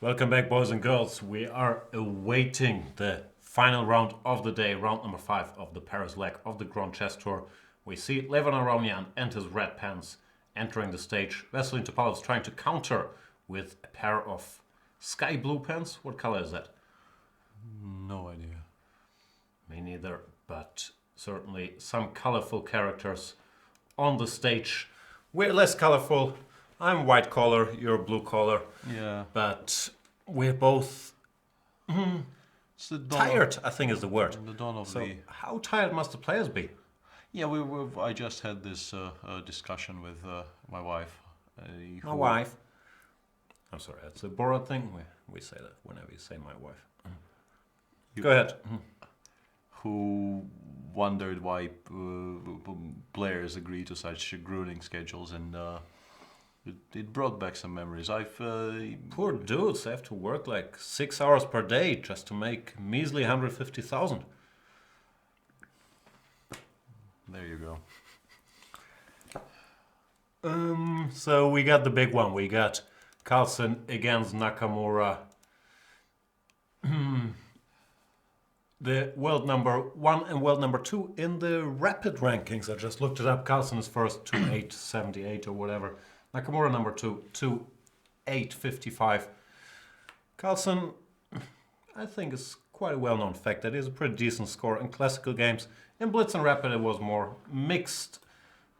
Welcome back, boys and girls. We are awaiting the final round of the day, round number 5 of the Paris leg of the Grand Chess Tour. We see Levon Aronian and his red pants entering the stage. Vasyl Topalov is trying to counter with a pair of sky blue pants. What color is that? No idea. Me neither, but certainly some colorful characters on the stage. We're less colorful. I'm white collar, you're blue collar. Yeah. But we're both It's the dawn tired, I think is the word. The dawn of So the. how tired must the players be? Yeah, I just had this discussion with my wife. My wife. I'm sorry, that's a Borat thing. We say that whenever you say my wife. Go ahead. Who wondered why players agree to such grueling schedules, and it brought back some memories. Poor dudes have to work like 6 hours per day just to make measly 150,000. There you go. So we got the big one. We got Carlsen against Nakamura. The world number 1 and world number 2 in the rapid rankings. I just looked it up. Carlsen is first, 2.878 or whatever. Nakamura number 2, 2.855. Carlsen, I think, is quite a well-known fact that he has a pretty decent score in classical games. In Blitz and Rapid, it was more mixed.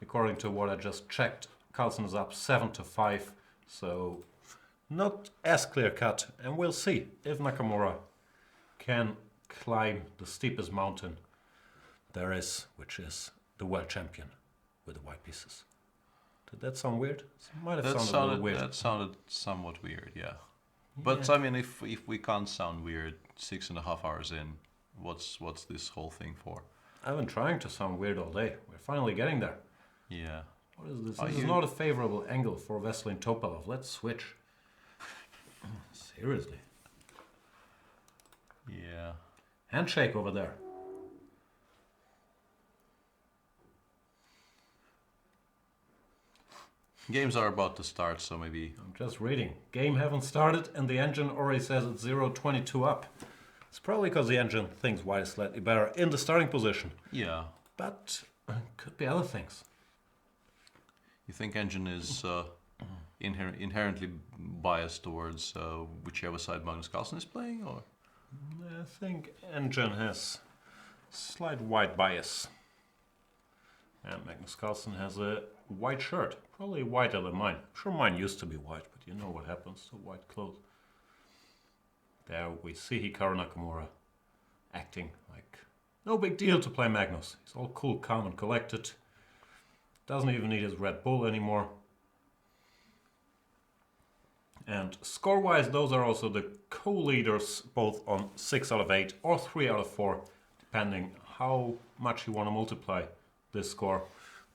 According to what I just checked, Carlsen is up 7-5, so not as clear-cut. And we'll see if Nakamura can climb the steepest mountain there is, which is the world champion with the white pieces. Did that sound weird? It might have sounded a little weird. That sounded somewhat weird, yeah. But I mean, if we can't sound weird 6.5 hours in, what's this whole thing for? I've been trying to sound weird all day. We're finally getting there. Yeah. What is this? This is not a favorable angle for Vasyl Topalov. Let's switch. Seriously. Yeah. Handshake over there. Games are about to start, so maybe. I'm just reading. Game haven't started and the engine already says it's 0.22 up. It's probably because the engine thinks white is slightly better in the starting position. Yeah. But could be other things. You think engine is inherently biased towards whichever side Magnus Carlsen is playing, or? I think engine has slight white bias. And Magnus Carlsen has a white shirt, probably whiter than mine. I'm sure mine used to be white, but you know what happens to white clothes. There we see Hikaru Nakamura acting like no big deal to play Magnus. He's all cool, calm and collected. Doesn't even need his Red Bull anymore. And score-wise, those are also the co-leaders, both on 6 out of 8 or 3 out of 4, depending how much you want to multiply this score.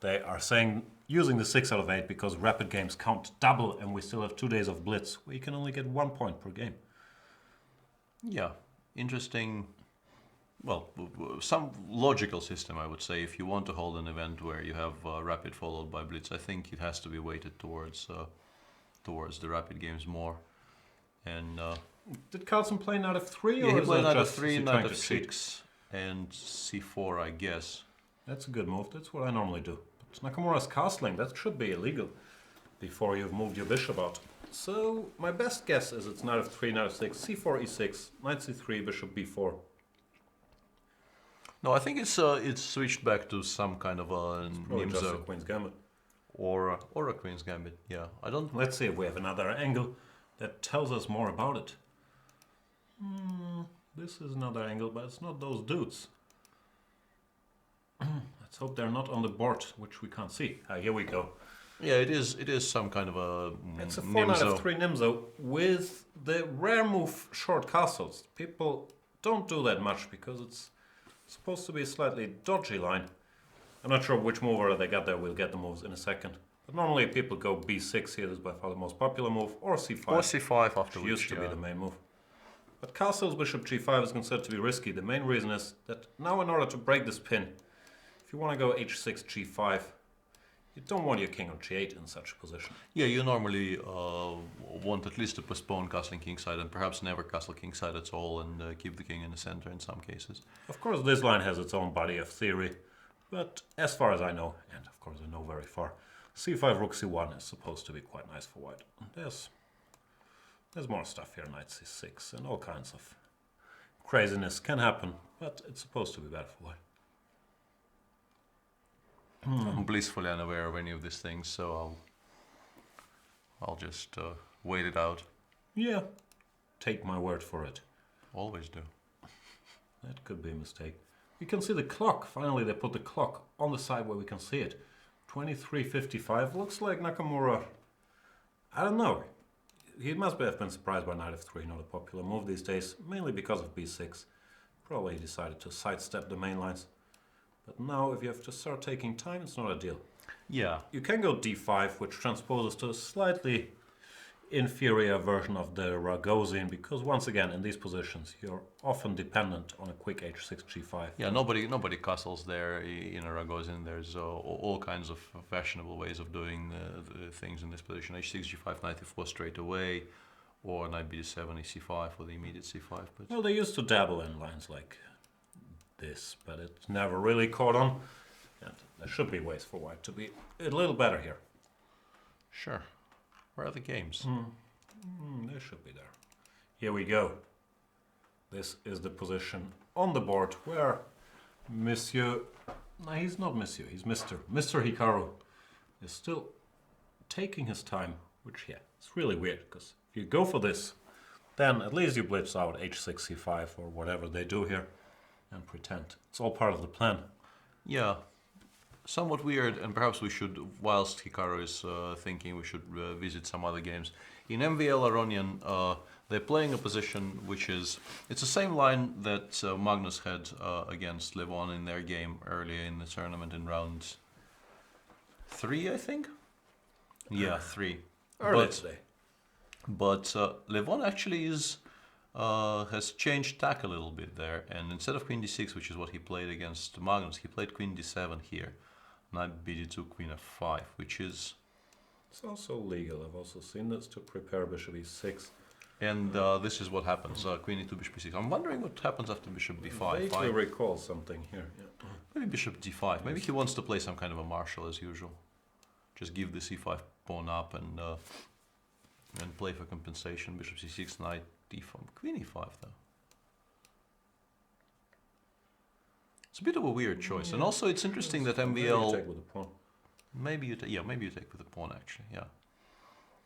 They are saying using the 6 out of 8 because rapid games count double and we still have 2 days of Blitz where you can only get 1 point per game. Yeah, interesting. Well, some logical system, I would say. If you want to hold an event where you have rapid followed by Blitz, I think it has to be weighted towards the rapid games more. And did Carlsen play knight of 3? Yeah, or he is played it knight of just 3, is he knight trying of to cheat? 6, and c4, I guess. That's a good move. That's what I normally do. But Nakamura's castling, that should be illegal before you've moved your bishop out. So my best guess is it's knight of 3, knight of 6, c4, e6, knight c3, bishop b4. No, I think it's switched back to some kind of a Probably just a Nimzo queen's gambit. or a Queen's Gambit. Yeah, I don't. Let's see if we have another angle that tells us more about it. This is another angle, but it's not those dudes. Let's hope they're not on the board, which we can't see. Here we go. Yeah, it is some kind of a It's a 4 knight of 3 Nimzo with the rare move short castles. People don't do that much because it's supposed to be a slightly dodgy line. I'm not sure which mover they got there. We'll get the moves in a second. But normally people go b6 here. This is by far the most popular move. Or c5. Or c5 after which used to be the main move. But castles bishop g5 is considered to be risky. The main reason is that now in order to break this pin, if you want to go h6 g5, You don't want your king on g8 in such a position. Yeah, you normally want at least to postpone castling kingside and perhaps never castle kingside at all and keep the king in the center in some cases. Of course, this line has its own body of theory, but as far as I know, and of course I know very far, c5 rook c1 is supposed to be quite nice for white. There's more stuff here, knight c6, and all kinds of craziness can happen, but it's supposed to be better for white. I'm blissfully unaware of any of these things, so I'll just wait it out. Yeah, take my word for it. Always do. That could be a mistake. You can see the clock. Finally, they put the clock on the side where we can see it. 23:55. Looks like Nakamura. I don't know. He must have been surprised by knight f3, not a popular move these days, mainly because of b6. Probably he decided to sidestep the main lines. But now, if you have to start taking time, it's not a deal. Yeah. You can go d5, which transposes to a slightly inferior version of the Ragozin, because once again, in these positions, you're often dependent on a quick h6, g5. Yeah, nobody castles there in a Ragozin. There's all kinds of fashionable ways of doing the things in this position. h6, g5, knight e4 straight away, or knight b7, c5 for the immediate c5. But Well, they used to dabble in lines like this, but it never really caught on. And there should be ways for white to be a little better here. sure. Where are the games? They should be there. Here we go. This is the position on the board where Monsieur... No, he's not Monsieur, he's Mr. Mr. Hikaru is still taking his time, which, yeah, it's really weird, because if you go for this, then at least you blitz out h6, c5, or whatever they do here, and pretend. It's all part of the plan. Yeah. Somewhat weird, and perhaps we should, whilst Hikaru is thinking, we should visit some other games. In MVL Aronian, they're playing a position which is... It's the same line that Magnus had against Levon in their game earlier in the tournament in round 3, I think? Yeah, 3. Early today. But Levon actually has changed tack a little bit there, and instead of queen d6, which is what he played against Magnus, he played queen d7 here. Knight bd2, queen f5, which is... It's also legal. I've also seen this to prepare bishop e6. And this is what happens, queen e2, bishop e6. I'm wondering what happens after bishop d5. I recall something here. Yeah. Maybe bishop d5. Maybe he wants to play some kind of a marshal as usual. Just give the c5 pawn up and play for compensation. Bishop c6, knight d5. Queen e5 though. It's a bit of a weird choice, and also it's interesting that MVL. Maybe you take with the pawn. Maybe you take with the pawn actually. Yeah.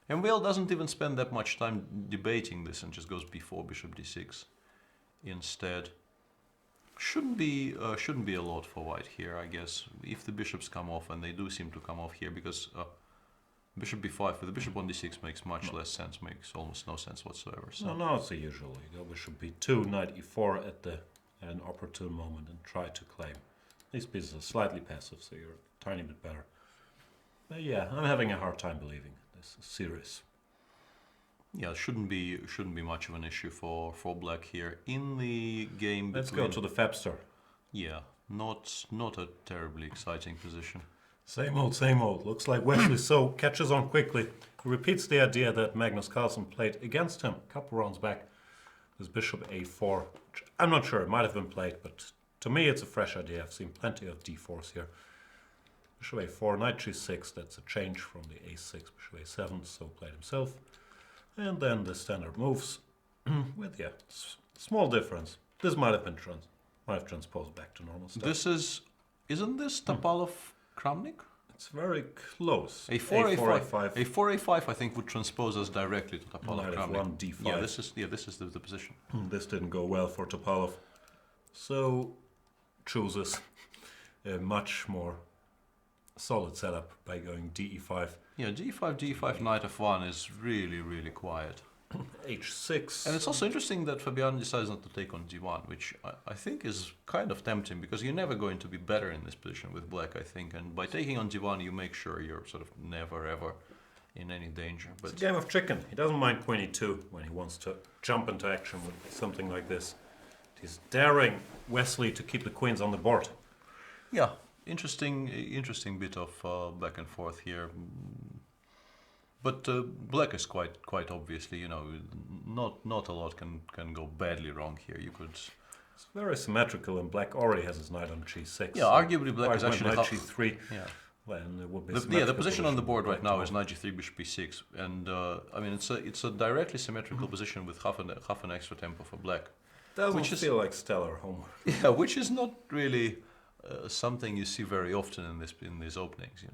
MVL doesn't even spend that much time debating this and just goes b4, bishop d6 instead. Shouldn't be a lot for white here, I guess, if the bishops come off, and they do seem to come off here, because bishop b5 with the bishop on d6 makes much less sense, makes almost no sense whatsoever. So. No, it's the usual. You go bishop b2, knight e4 at an opportune moment and try to claim. These pieces are slightly passive, so you're a tiny bit better. But yeah, I'm having a hard time believing this is serious. Yeah, shouldn't be much of an issue for black here in the game. Let's go to the Fabster. Yeah, not a terribly exciting position. Same old, same old. Looks like Wesley So catches on quickly. He repeats the idea that Magnus Carlsen played against him a couple rounds back. This bishop a4, which I'm not sure, it might have been played, but to me it's a fresh idea. I've seen plenty of d4s here. Bishop a4, knight g6, that's a change from the a6, bishop a7, So played himself. And then the standard moves with, yeah, small difference. This might have been transposed back to normal stuff. Isn't this Topalov Kramnik? It's very close. A4, A5. A4, A5, I think, would transpose us directly to Topalov Kramnik. Knight f1, d5. Yeah, this is the position. This didn't go well for Topalov. So chooses a much more solid setup by going de5. Yeah, d5, d5, knight f1 is really, really quiet. h6. And it's also interesting that Fabian decides not to take on d1, which I think is kind of tempting, because you're never going to be better in this position with black, I think. And by taking on d1, you make sure you're sort of never, ever in any danger. But it's a game of chicken. He doesn't mind queen e2 when he wants to jump into action with something like this. He's daring Wesley to keep the queens on the board. yeah, Interesting bit of back and forth here. But black is quite obviously, not a lot can go badly wrong here. You could. It's very symmetrical, and black already has his knight on g6. Yeah, arguably black is actually knight g3. Yeah. Then it would be The position on the board right now is knight g3, bishop b6, and I mean it's a directly symmetrical position with half an extra tempo for black. Doesn't feel like stellar homework. Yeah, which is not really something you see very often in these openings,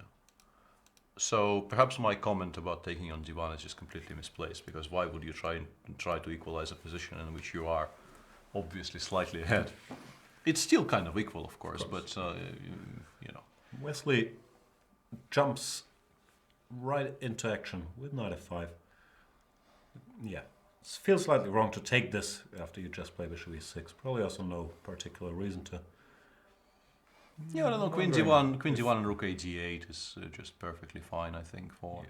So perhaps my comment about taking on d1 is just completely misplaced, because why would you try to equalize a position in which you are obviously slightly ahead? It's still kind of equal, of course, but Wesley jumps right into action with knight f5. Yeah, it feels slightly wrong to take this after you just play bishop e6. Probably also no particular reason to. Yeah, I don't know. Queen d1 and rook a d8 is just perfectly fine, I think, for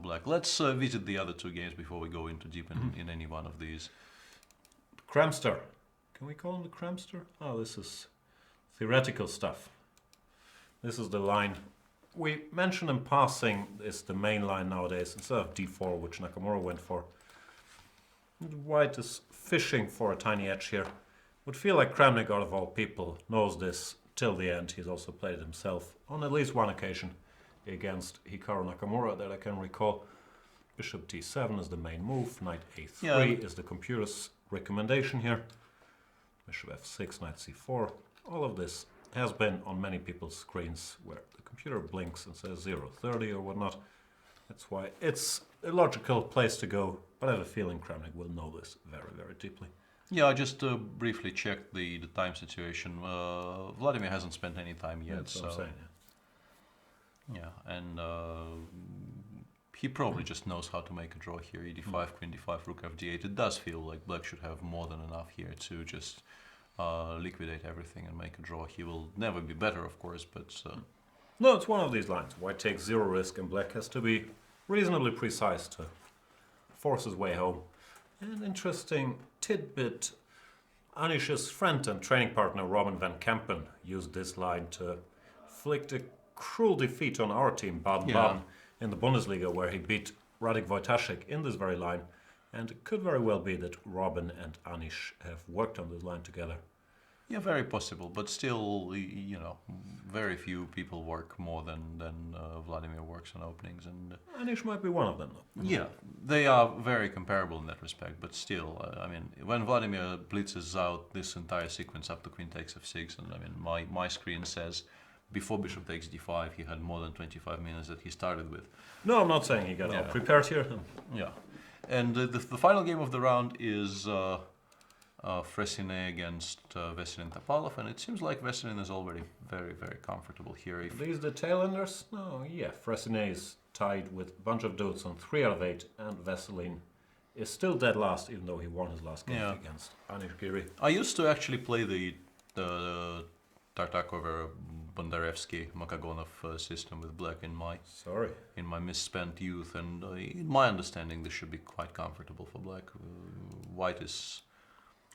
black. Let's visit the other two games before we go into deep in any one of these. Cramster. Can we call him the Cramster? Oh, this is theoretical stuff. This is the line we mentioned in passing. Is the main line nowadays instead of d4, which Nakamura went for. White is fishing for a tiny edge here. Would feel like Kramnik, out of all people, knows this till the end. He's also played it himself on at least one occasion against Hikaru Nakamura that I can recall. Bishop d7 is the main move. Knight a3 is the computer's recommendation here. Bishop f6, knight c4. All of this has been on many people's screens where the computer blinks and says 0:30 or whatnot. That's why it's a logical place to go, but I have a feeling Kramnik will know this very, very deeply. Yeah, I just briefly checked the time situation. Vladimir hasn't spent any time yet. That's what I'm saying, yeah, and he probably just knows how to make a draw here. e5, queen d5, rook f d8. It does feel like black should have more than enough here to just liquidate everything and make a draw. He will never be better, of course, but... No, it's one of these lines. White takes zero risk and black has to be reasonably precise to force his way home. An interesting tidbit. Anish's friend and training partner Robin van Kempen used this line to inflict a cruel defeat on our team, Baden-Baden, in the Bundesliga, where he beat Radek Wojtaszek in this very line. And it could very well be that Robin and Anish have worked on this line together. Yeah, very possible, but still, very few people work more than Vladimir works on openings, and Anish might be one of them, though. Yeah, they are very comparable in that respect, but still, when Vladimir blitzes out this entire sequence up to queen takes f6, and my screen says before bishop takes d5 he had more than 25 minutes that he started with. No, I'm not saying he got all prepared here. Yeah, and the final game of the round is Fressinet against Veselin Topalov, and it seems like Veselin is already very, very comfortable here. These the tail-enders? No, yeah. Fressinet is tied with a bunch of dudes on 3 out of 8, and Veselin is still dead last, even though he won his last game against Anish Giri. I used to actually play the Tartakov, Bondarevsky, Makagonov system with black in my misspent youth, and in my understanding this should be quite comfortable for black. White is...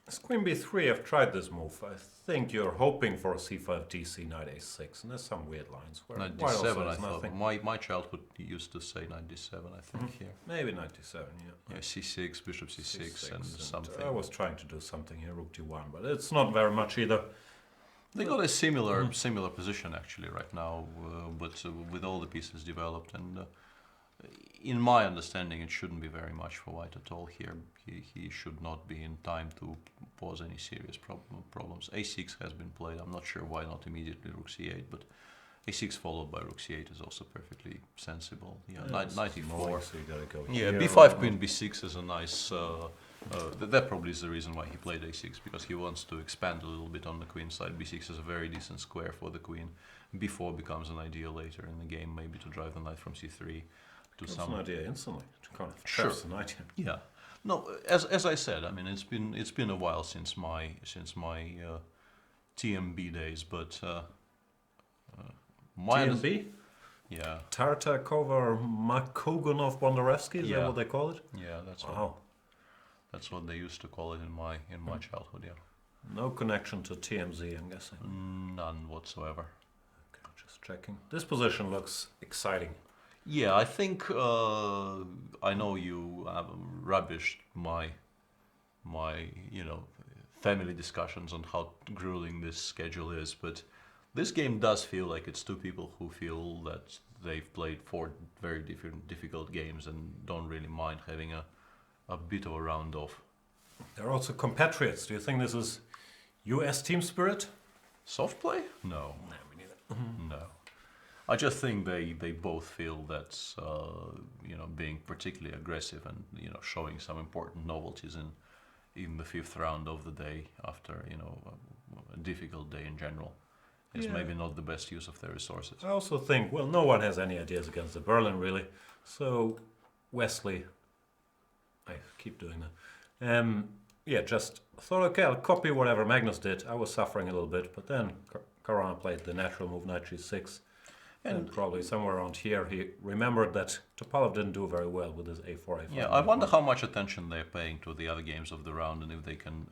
As queen b3, I've tried this move. I think you're hoping for a c5, dc, knight a6, and there's some weird lines. Where knight d7, I thought. My childhood used to say knight d7, I think, here. Maybe knight d7, yeah. Yeah, c6, bishop c6, and something. I was trying to do something here, rook d1, but it's not very much either. They got a similar position, actually, right now, but with all the pieces developed, and in my understanding, it shouldn't be very much for white at all here. He should not be in time to pose any serious problems. a6 has been played. I'm not sure why not immediately rook c8, but a6 followed by rook c8 is also perfectly sensible. Yeah, knight e4. So you gotta go yeah, here, b5 queen b6 is a nice... that probably is the reason why he played a6, because he wants to expand a little bit on the queen side. b6 is a very decent square for the queen. b4 becomes an idea later in the game, maybe to drive the knight from c3. That's an idea instantly to kind of traps the knight. Yeah, no. As I said, it's been a while since my TMB days, but my TMB. Yeah. Tartakova, Makogonov, Bondarevsky. Is that what they call it? Yeah, that's that's what they used to call it in my childhood. Yeah. No connection to TMZ, I'm guessing. None whatsoever. checking. This position looks exciting. Yeah, I think I know you rubbished my family discussions on how grueling this schedule is, but this game does feel like it's two people who feel that they've played 4 very difficult games and don't really mind having a bit of a round off. They're also compatriots. Do you think this is US team spirit? Soft play? No. No, me neither. No. I just think they both feel that being particularly aggressive and showing some important novelties in the 5th round of the day after a difficult day in general is maybe not the best use of their resources. I also think, well, no one has any ideas against the Berlin really. So Wesley, I keep doing that. Just thought, okay, I'll copy whatever Magnus did. I was suffering a little bit, but then Karana played the natural move, knight g6. And probably somewhere around here he remembered that Topalov didn't do very well with his a4, a5. Yeah, I wonder how much attention they're paying to the other games of the round and if they can...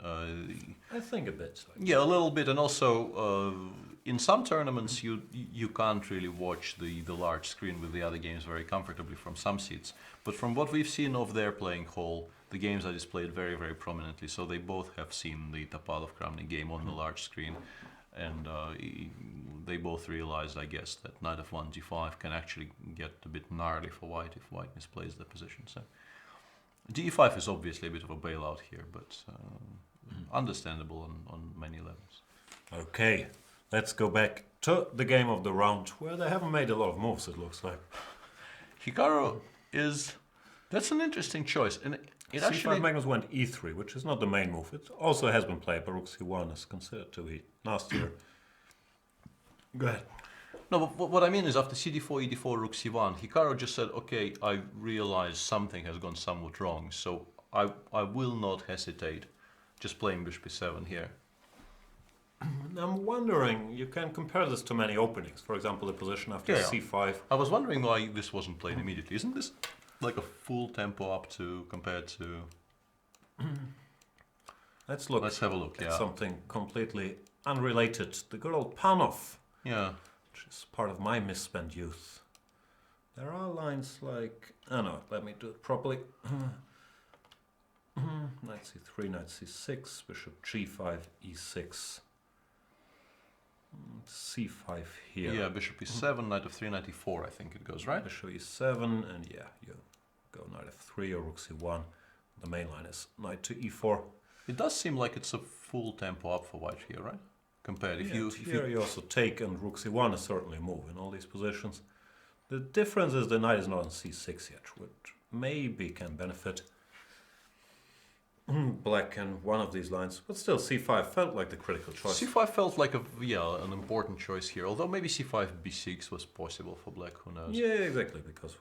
I think a bit. Yeah, a little bit. And also, in some tournaments you can't really watch the large screen with the other games very comfortably from some seats. But from what we've seen of their playing hall, the games are displayed very, very prominently. So they both have seen the Topalov-Kramnik game on the large screen. And they both realized, I guess, that knight f1 g5 can actually get a bit gnarly for white if white misplays the position. So d5 is obviously a bit of a bailout here, but understandable on many levels. Okay, let's go back to the game of the round, where they haven't made a lot of moves, it looks like. Hikaru that's an interesting choice. And it actually... Magnus went e3, which is not the main move. It also has been played, but rook c1 is considered to be nastier. Go ahead. No, but what I mean is after cd4, ed4, rook c1, Hikaru just said, okay, I realize something has gone somewhat wrong, so I will not hesitate just playing bishop e7 here. I'm wondering, you can compare this to many openings. For example, the position after c5. I was wondering why this wasn't played immediately. Isn't this like a full tempo up to compared to... Let's have a look, at something completely unrelated. The good old Panov. Yeah. Which is part of my misspent youth. There are lines like... Oh no, let me do it properly. Knight c3, knight c6, bishop g5, e6. c5 here. Yeah, bishop e7, knight f3, knight e4, I think it goes, right? Bishop e7, and yeah, you go knight f3 or rook c1. The main line is knight to e4. It does seem like it's a full tempo up for white here, right? Compared, if you also take, and rook c1 is certainly a move in all these positions. The difference is the knight is not on c6 yet, which maybe can benefit black and one of these lines, but still c5 felt like the critical choice. c5 felt like an important choice here, although maybe c5 b6 was possible for black, who knows. Yeah, exactly, because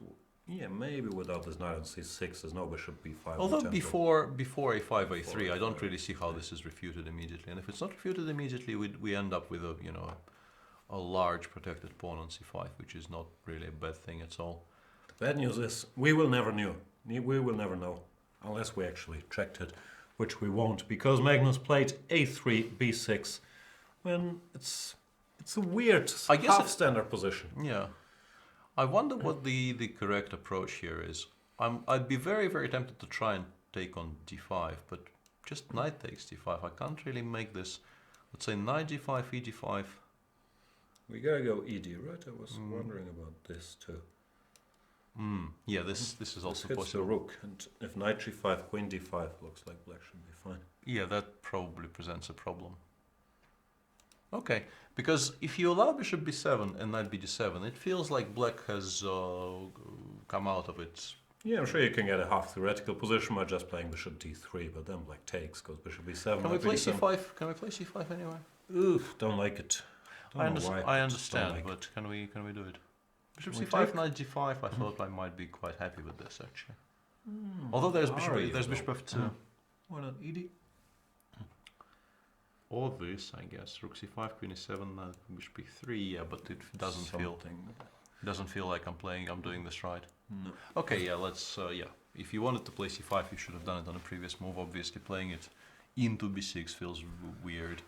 maybe without this knight on c6 there's no bishop b5. Although before a5 a3 I don't really see how this is refuted immediately, and if it's not refuted immediately we end up with a large protected pawn on c5, which is not really a bad thing at all. The bad news is we will never know unless we actually checked it, which we won't, because Magnus played a3 b6 when it's a weird half-standard position. Yeah. I wonder what the correct approach here is. I'd be very, very tempted to try and take on d5, but just knight takes d5. I can't really make this. Let's say knight g5, e5. We gotta go ed, right? I was wondering about this too. Yeah, this is also hits possible. The rook, and if knight g5, queen d5, looks like black should be fine. Yeah, that probably presents a problem. Okay, because if you allow bishop b7 and knight bd7, it feels like black has come out of it. Yeah, I'm sure you can get a half theoretical position by just playing bishop d3, but then black takes, goes bishop b7. Can we play c5? Can we play c5 anyway? Oof, don't like it. I understand, but can we do it? Bishop c5, knight g5. I thought I might be quite happy with this actually. Although there's bishop f2. Why not ed? Or this, I guess. Rook c5, queen e7, bishop e3. Yeah, but it doesn't feel like I'm doing this right. No. Okay, yeah, let's if you wanted to play c5, you should have done it on a previous move. Obviously, playing it into b6 feels weird.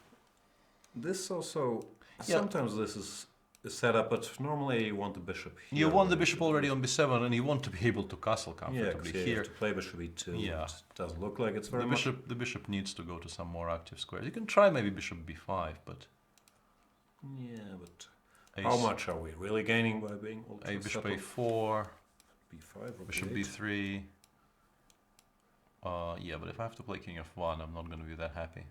This also sometimes this is setup, but normally you want the bishop here. You want the bishop already on b7, and you want to be able to castle Yeah, comfortably 'cause you here. have to play bishop e2. Yeah. It doesn't look like it's very The bishop needs to go to some more active squares. You can try maybe bishop b5, but Yeah, but ace, how much are we really gaining by being ultra bishop settled? b5 a4, or bishop b8? b3. Yeah, but if I have to play king f1, I'm not going to be that happy.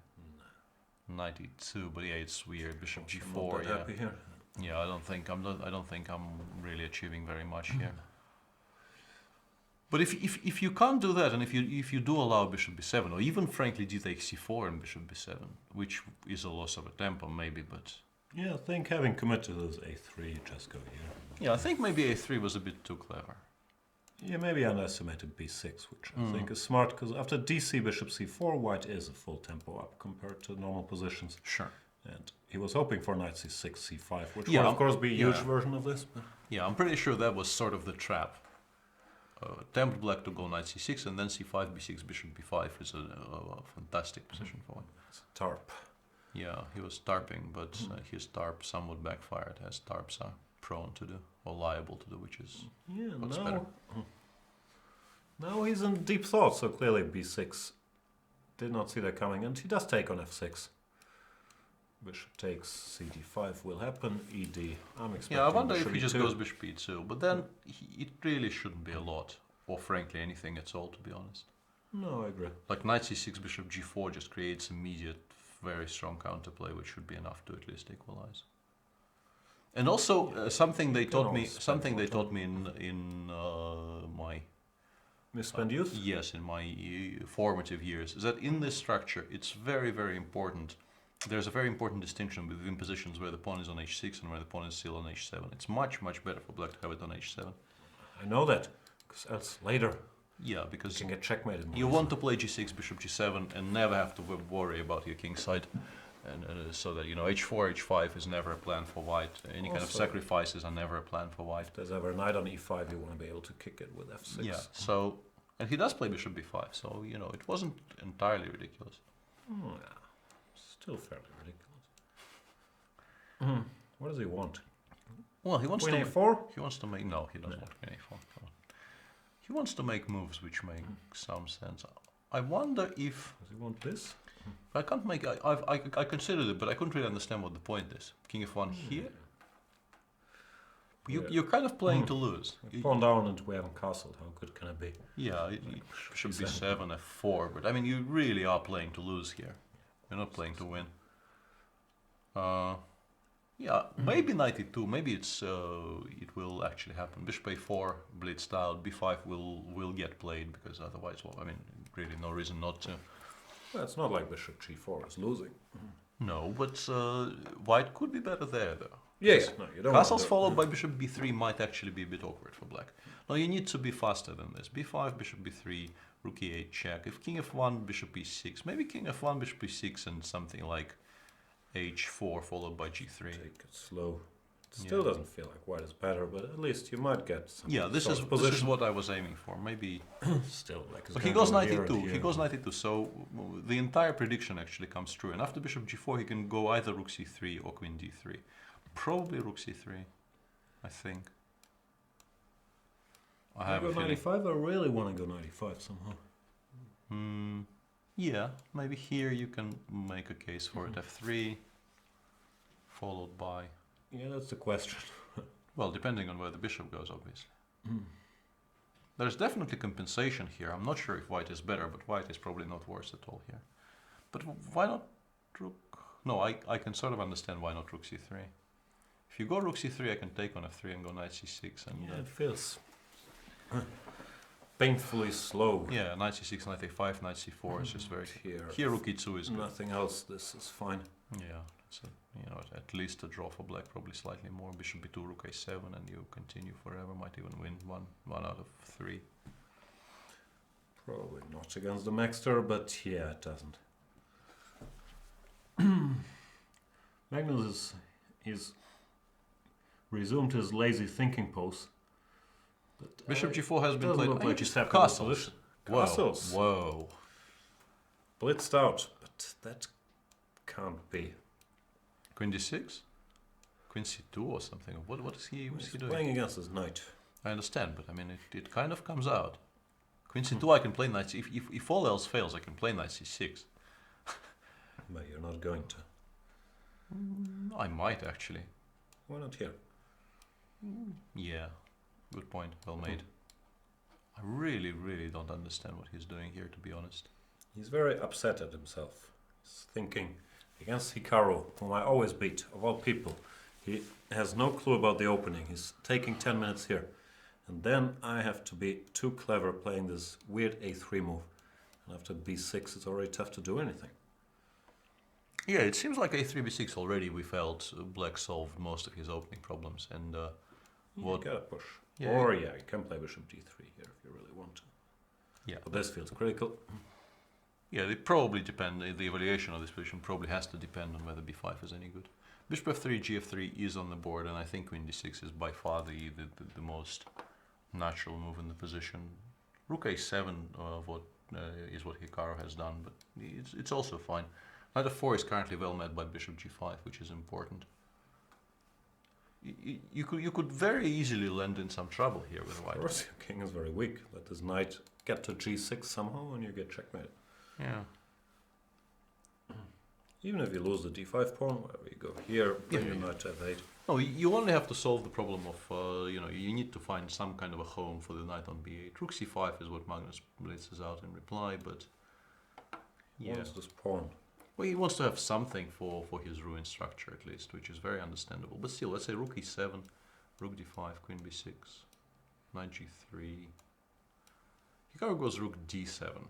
Knight e2, but yeah, it's weird. Bishop I'm g4. not that Yeah, happy here. yeah. I don't think I'm really achieving very much here. But if you can't do that, and if you do allow bishop b7, or even frankly d takes c4 and bishop b7, which is a loss of a tempo maybe, but Yeah, I think having committed is a3, you just go here. yeah, I think maybe a3 was a bit too clever. Yeah, maybe I underestimated b6, which I think is smart, because after dc bishop c4, white is a full tempo up compared to normal positions. Sure. And he was hoping for knight c6, c5, which Yeah, would of course be a huge yeah. version of this. But Yeah, I'm pretty sure that was sort of the trap. Tempt black to go knight c6 and then c5, b6, bishop b5 is a fantastic position for him. it's a tarp. Yeah, he was tarping, but his tarp somewhat backfired, as tarps are prone to do, or liable to do, which is Yeah, what's better. Now he's in deep thought, so clearly b6 did not see that coming, and he does take on f6. Bishop takes, cd5 will happen, ed. I'm expecting Yeah, I wonder if bishop he just e2. goes bishop e2, but then it really shouldn't be a lot, or frankly anything at all, to be honest. No, I agree. Like knight c6, bishop g4 just creates immediate, very strong counterplay, which should be enough to at least equalize. And also something they taught me, in my Misspent youth? yes, in my formative years, is that in this structure it's very, very important. There's a very important distinction between positions where the pawn is on h6 and where the pawn is still on h7. It's much, much better for black to have it on h7. I know that, because else later Yeah, you because can get checkmated. more you easily. want to play g6, bishop g7, and never have to worry about your king side. And so that, you know, h4, h5 is never a plan for white. Any kind of Also- sacrifices are never a plan for white. If there's ever a knight on e5, you want to be able to kick it with f6. Yeah, so, and he does play bishop b5, so, you know, it wasn't entirely ridiculous. Yeah. Still fairly ridiculous. What does he want? Well, he wants Queen to a4? he wants to make no, he doesn't want queen a4. Come on. He wants to make moves which make some sense. I wonder if Does he want this? I can't make. I considered it, but I couldn't really understand what the point is. King f1 here. Yeah. You're kind of playing to lose. Pawn down and we haven't castled. How good can it be? Yeah, it should be 7 f4, but I mean you really are playing to lose here. You're not playing to win. Yeah, maybe knight e2. Maybe it's it will actually happen. Bishop a4 blitzed out. b5 will get played because otherwise, well, I mean, really no reason not to. Well, it's not like bishop g4 is losing. No, but white could be better there though. Yes. No, you don't. Castles want followed by bishop b3 might actually be a bit awkward for black. No, you need to be faster than this. b5, bishop b3, rook e8 check. If king f1, bishop e6, maybe king f1, bishop e6, and something like h4 followed by g3. Take it slow. It still doesn't feel like white is better, but at least you might get some. Yeah, this sort is of this is what I was aiming for. Maybe. Still like. So he goes knight e2. He goes knight e2. So the entire prediction actually comes true. And after bishop g4, he can go either rook c3 or queen d3. Probably rook c3, I think. I have a go feeling. 95. I really want to go 95 somehow. Yeah, maybe here you can make a case for it. f3, followed by. Yeah, that's the question. Well, depending on where the bishop goes, obviously. There's definitely compensation here. I'm not sure if white is better, but white is probably not worse at all here. But why not rook? No, I can sort of understand why not rook c3. If you go rook c3, I can take on f3 and go knight c6. And Yeah, it feels painfully slow. yeah, knight c6, knight a5, knight c4 is just very... Here, Here rook e2 is good. nothing else. This is fine. Yeah, so, you know, at least a draw for black, probably slightly more. Bishop b2, rook a7, and you continue forever. Might even win one out of 3. Probably not against the Maxter, but yeah, it doesn't. Magnus he's resumed his lazy thinking pose. But, Bishop g4 has been doesn't played. look I like think he's happy with the castles. position. Whoa. Castles. Whoa. Blitzed out, but that can't be. Queen d6? Queen C2 or something. What is he He's doing? playing against his knight. I understand, but I mean, it kind of comes out. Queen C2, I can play knight. If all else fails, I can play knight C6. But you're not going to. I might actually. Why not here? Yeah, good point. Well made. I really, really don't understand what he's doing here, to be honest. He's very upset at himself. He's thinking, against Hikaru, whom I always beat, of all people, he has no clue about the opening. He's taking 10 minutes here. And then I have to be too clever playing this weird a3 move. And after b6, it's already tough to do anything. Yeah, it seems like a3, b6 already we felt black solved most of his opening problems. And You gotta push. Yeah, Or you can play bishop d3 here if you really want to. Yeah. But this feels critical. Yeah, they probably depend. The evaluation of this position probably has to depend on whether b5 is any good. Bishop f3, gf3 is on the board, and I think queen d6 is by far the most natural move in the position. Rook a7 is what Hikaru has done, but it's also fine. Knight f4 is currently well met by bishop g5, which is important. You could very easily land in some trouble here with white. Of course, your king is very weak. Let this knight get to g6 somehow and you get checkmated. Yeah. Even if you lose the d5 pawn, wherever you go here, bring your knight to f8. No, you only have to solve the problem of, you need to find some kind of a home for the knight on b8. Rook c5 is what Magnus blitzes out in reply, but yeah. What's this pawn? Well, he wants to have something for his ruined structure at least, which is very understandable. But still, let's say rook e7, rook d5, queen b6, knight g3. Hikaru goes rook d7.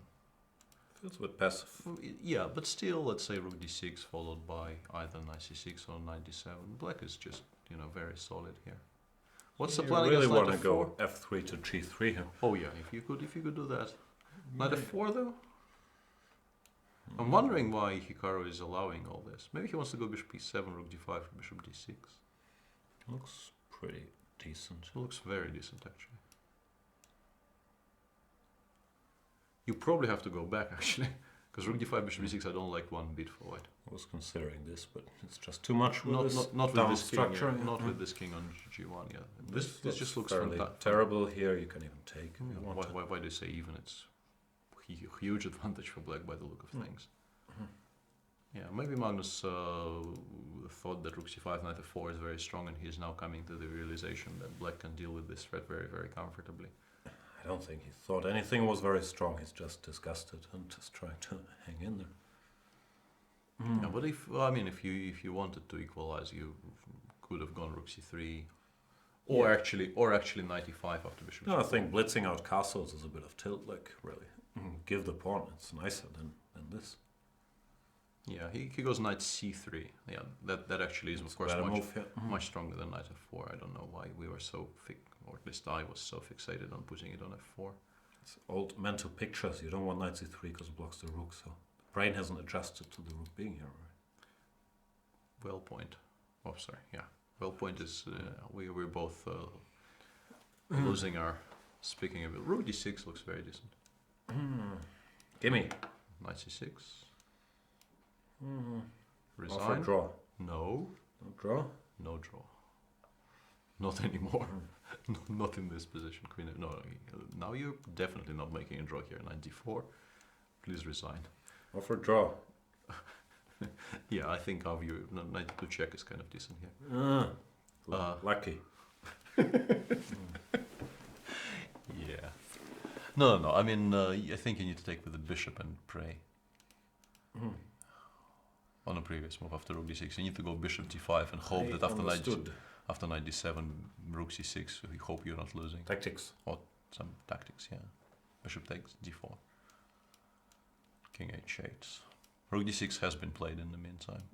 Feels a bit passive. Yeah, but still, let's say rook d6 followed by either knight c6 or knight d7. Black is just, very solid here. What's the plan? You really against want to knight go f4? f3 to g3 here. Oh yeah, if you could do that. Knight f4 though? I'm wondering why Hikaru is allowing all this. Maybe he wants to go bishop e7, rook d5, bishop d6. Looks pretty decent. It looks very decent actually. You probably have to go back actually, because rook d5, bishop d6 I don't like one bit for white. I was considering this, but it's just too much with Not down with this structure. king, not with this king on g1. Yeah, this just looks fairly fantastic. terrible here. You can even take. If you want to. Why do you say even? It's huge advantage for black by the look of things. Yeah, maybe Magnus thought that rook c5, knight f4 is very strong, and he is now coming to the realization that black can deal with this threat very, very comfortably. I don't think he thought anything was very strong. He's just disgusted and just trying to hang in there. Yeah, but if you wanted to equalize, you could have gone rook c3, or actually knight e5 after bishop. No, I think blitzing out castles is a bit of tilt. Like really, give the pawn. It's nicer than this. Yeah, he goes knight c3. Yeah, that actually is of course much stronger than knight f4. I don't know why we were so or at least I was so fixated on putting it on f4. It's old mental pictures. You don't want knight c3 because it blocks the rook. So the brain hasn't adjusted to the rook being here. Right? Well point. Oh, sorry. Yeah. Well point is we're both losing our speaking of it. Rook d6 looks very decent. Gimme. Knight c6. Offer Resign. draw. No. No draw. No draw. Not anymore. Not in this position. Queen. No. Now you're definitely not making a draw here. Knight d4. Please resign. Offer draw. Yeah, I think our view knight to check is kind of decent here. Lucky. Yeah. No. I mean, I think you need to take with the bishop and pray. On a previous move after rook d6, you need to go bishop d5 and hope that after knight d7, rook c6, you hope you're not losing. Tactics. Or some tactics, yeah. Bishop takes d4. King h8. Rook d6 has been played in the meantime.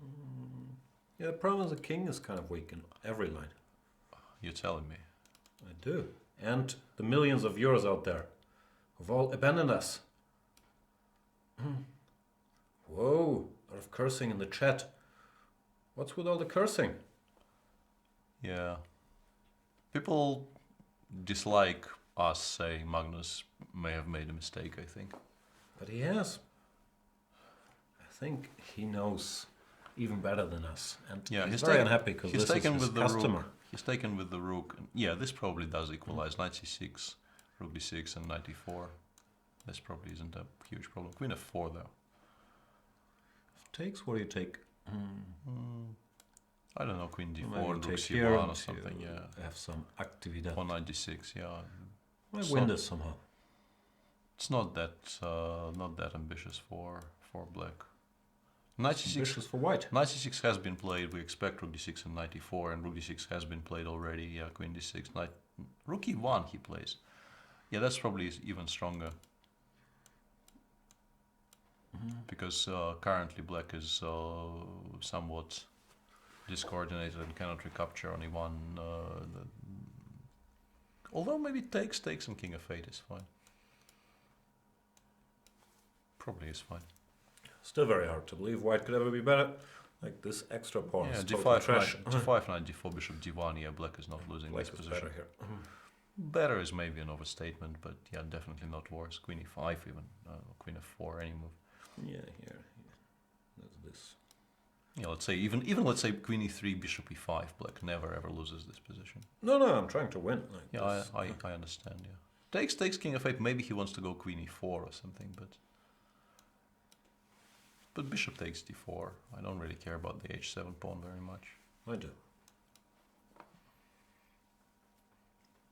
Yeah, the problem is the king is kind of weak in every line. You're telling me? I do. And the millions of viewers out there who've all abandoned us. Whoa, a lot of cursing in the chat. What's with all the cursing? Yeah. People dislike us saying Magnus may have made a mistake, I think. But he has. I think he knows even better than us. And Yeah, he's very unhappy because this is his customer. He's taken with the rook. Yeah, this probably does equalize. Knight c6, rook b6, and knight e4. This probably isn't a huge problem. Queen f4 though. Takes, what do you take? I don't know, queen d4 Maybe and rook take here c1 or and something, yeah. Have some actividad. Or knight d6, yeah. I win this somehow. It's not that ambitious for black. Knight c6 ambitious for white. Knight c6 has been played. We expect rook d6 and knight e4, and rook d6 has been played already. Yeah, queen d6, knight, rook e1 he plays. Yeah, that's probably even stronger. Because currently black is somewhat discoordinated and cannot recapture on e1. Although maybe takes and king f8 is fine. Probably is fine. Still very hard to believe white could ever be better. Like this extra pawn Yeah, is d5, trash. d5, knight, d4, bishop, d1. Yeah, black is not losing Black this is position. better here. Better is maybe an overstatement, but yeah, definitely not worse. Queen e5 even, queen f4, any move. Yeah, here. That's this. Yeah, let's say even let's say queen e3, bishop e5. Black never ever loses this position. No, I'm trying to win. Like Yeah, this. I understand. Yeah, takes king f8. Maybe he wants to go queen e4 or something, but bishop takes d4. I don't really care about the h7 pawn very much. I do.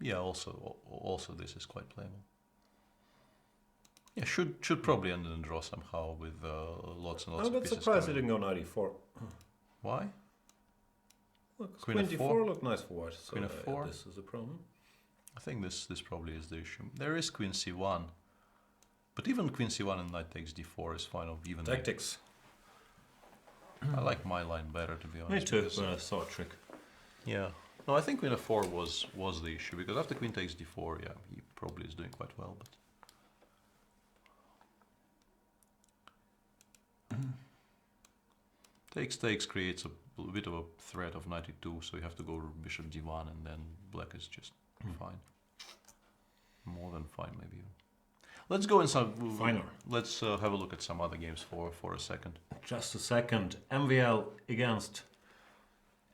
Yeah, also this is quite playable. Yeah, should probably end in a draw somehow with lots and lots I'm of a bit pieces. surprised he coming. didn't go knight e4. Why? Look, Queen queen f4? d4 looked nice for white. So Queen f4? this is a problem. I think this probably is the issue. There is queen c1, but even queen c1 and knight takes d4 is fine of even. Tactics. I like my line better, to be honest. Me too, because, when I saw a trick. Yeah. No, I think queen f4 was the issue, because after queen takes d4, yeah, he probably is doing quite well, but takes creates a bit of a threat of knight e2, so you have to go bishop d1, and then black is just fine. More than fine, maybe. Let's go in some. Finer. Let's have a look at some other games for a second. Just a second. MVL against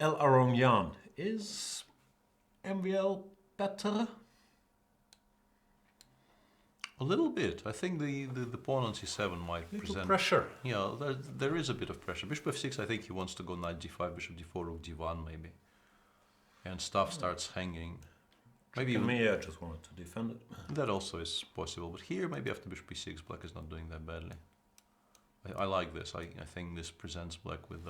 El Aronian. Is MVL better? A little bit. I think the pawn on c7 might Little present pressure. Yeah, there is a bit of pressure. Bishop f6, I think he wants to go knight d5, bishop d4, rook d1 maybe. And stuff starts hanging. Maybe even, Me, I just wanted to defend it. that also is possible. But here, maybe after bishop b6, black is not doing that badly. I like this. I think this presents black with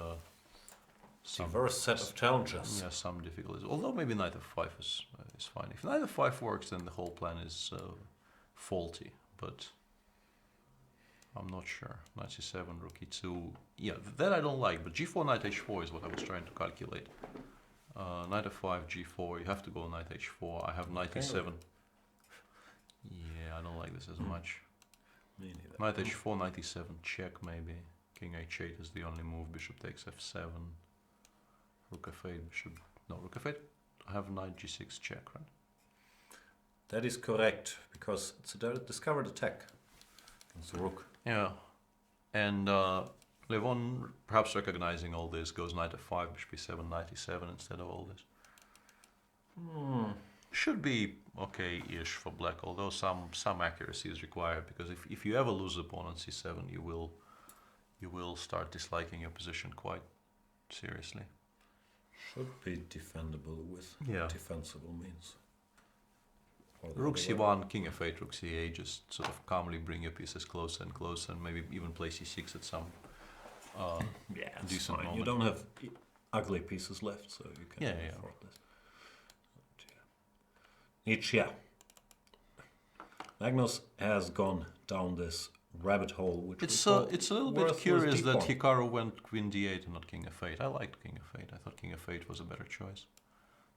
some Diverse set of challenges. yeah, some difficulties. Although maybe knight f5 is fine. If knight f5 works, then the whole plan is faulty. But I'm not sure. Knight c7, rook e2. Yeah, that I don't like. But g4, knight h4 is what I was trying to calculate. Knight f5, g4. You have to go knight h4. I have knight e7. Yeah, I don't like this as much. Me neither. Knight h4, knight e7, check maybe. King h8 is the only move. Bishop takes f7. Rook f8, bishop. No, rook f8. I have knight g6 check, right? That is correct, because it's a discovered attack against the rook. Yeah. And Levon, perhaps recognizing all this, goes knight f5, bishop e7, knight e7 instead of all this. Should be okay-ish for black, although some accuracy is required, because if you ever lose the pawn on c7, you will start disliking your position quite seriously. Should be defendable with defensible means. Rook c1, king f8, rook c8, just sort of calmly bring your pieces closer and closer, and maybe even play c6 at some decent fine. moment. You don't have ugly pieces left, so you can afford this. Nietzsche. Magnus has gone down this rabbit hole, which it's a little bit curious that Hikaru went queen d8 and not king f8. I liked king f8. I thought king f8 was a better choice.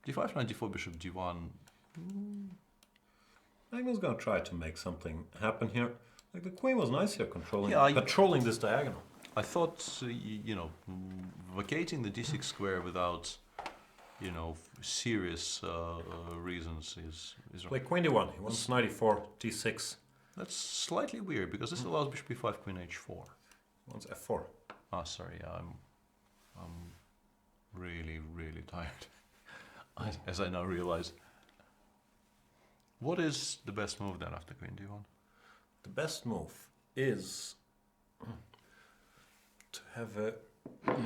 d5, knight d4, bishop d1. Magnus gonna try to make something happen here. Like the queen was nice here, Yeah, patrolling this diagonal. I thought, vacating the d6 square without, serious reasons is Like queen d1, he wants knight e4, d6. That's slightly weird, because this allows bishop e5, queen h4. He wants f4. Ah, sorry, I'm really, really tired, as I now realize. What is the best move then after Queen D1? The best move is to have a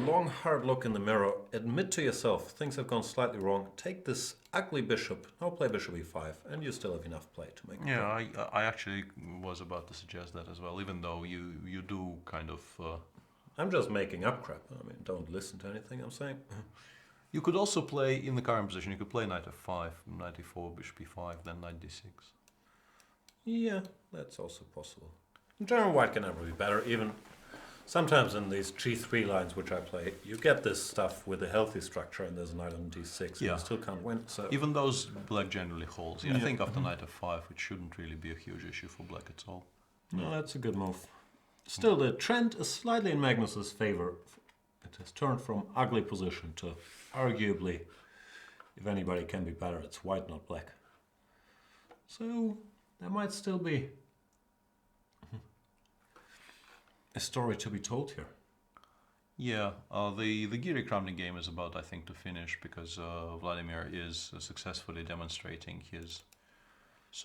long, hard look in the mirror, admit to yourself things have gone slightly wrong, take this ugly bishop, now play bishop e5, and you still have enough play to make it. Yeah, I actually was about to suggest that as well, even though you do kind of... I'm just making up crap. I mean, don't listen to anything I'm saying. You could also play, in the current position, you could play knight f5, knight e4, bishop e5, then knight d6. Yeah, that's also possible. In general, white can never be better. Even sometimes in these g3 lines which I play, you get this stuff with a healthy structure and there's a knight on d6 and Yeah. you still can't win. So Even those black generally holds. Yeah, I Yeah. think after knight f5, it shouldn't really be a huge issue for black at all. no, that's a good move. Still, the trend is slightly in Magnus's favor. It has turned from ugly position to arguably, if anybody can be better, it's white, not black. So there might still be a story to be told here. Yeah, the Giri Kramnik game is about, I think, to finish because Vladimir is successfully demonstrating his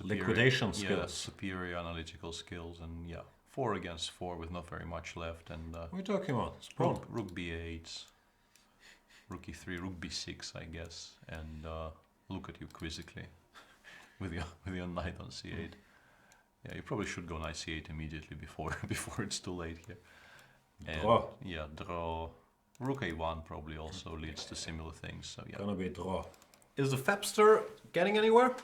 Liquidation skills. superior analytical skills, and yeah, 4 against 4 with not very much left, and What are we talking about? It's pawn. rook b8, rook e3, rook b6, I guess, and look at you quizzically with your knight on c8. Yeah, you probably should go knight c8 immediately before it's too late here. And Draw. yeah, draw. Rook a1 probably also leads to similar things. So yeah, Gonna be a draw. Is the Fabster getting anywhere?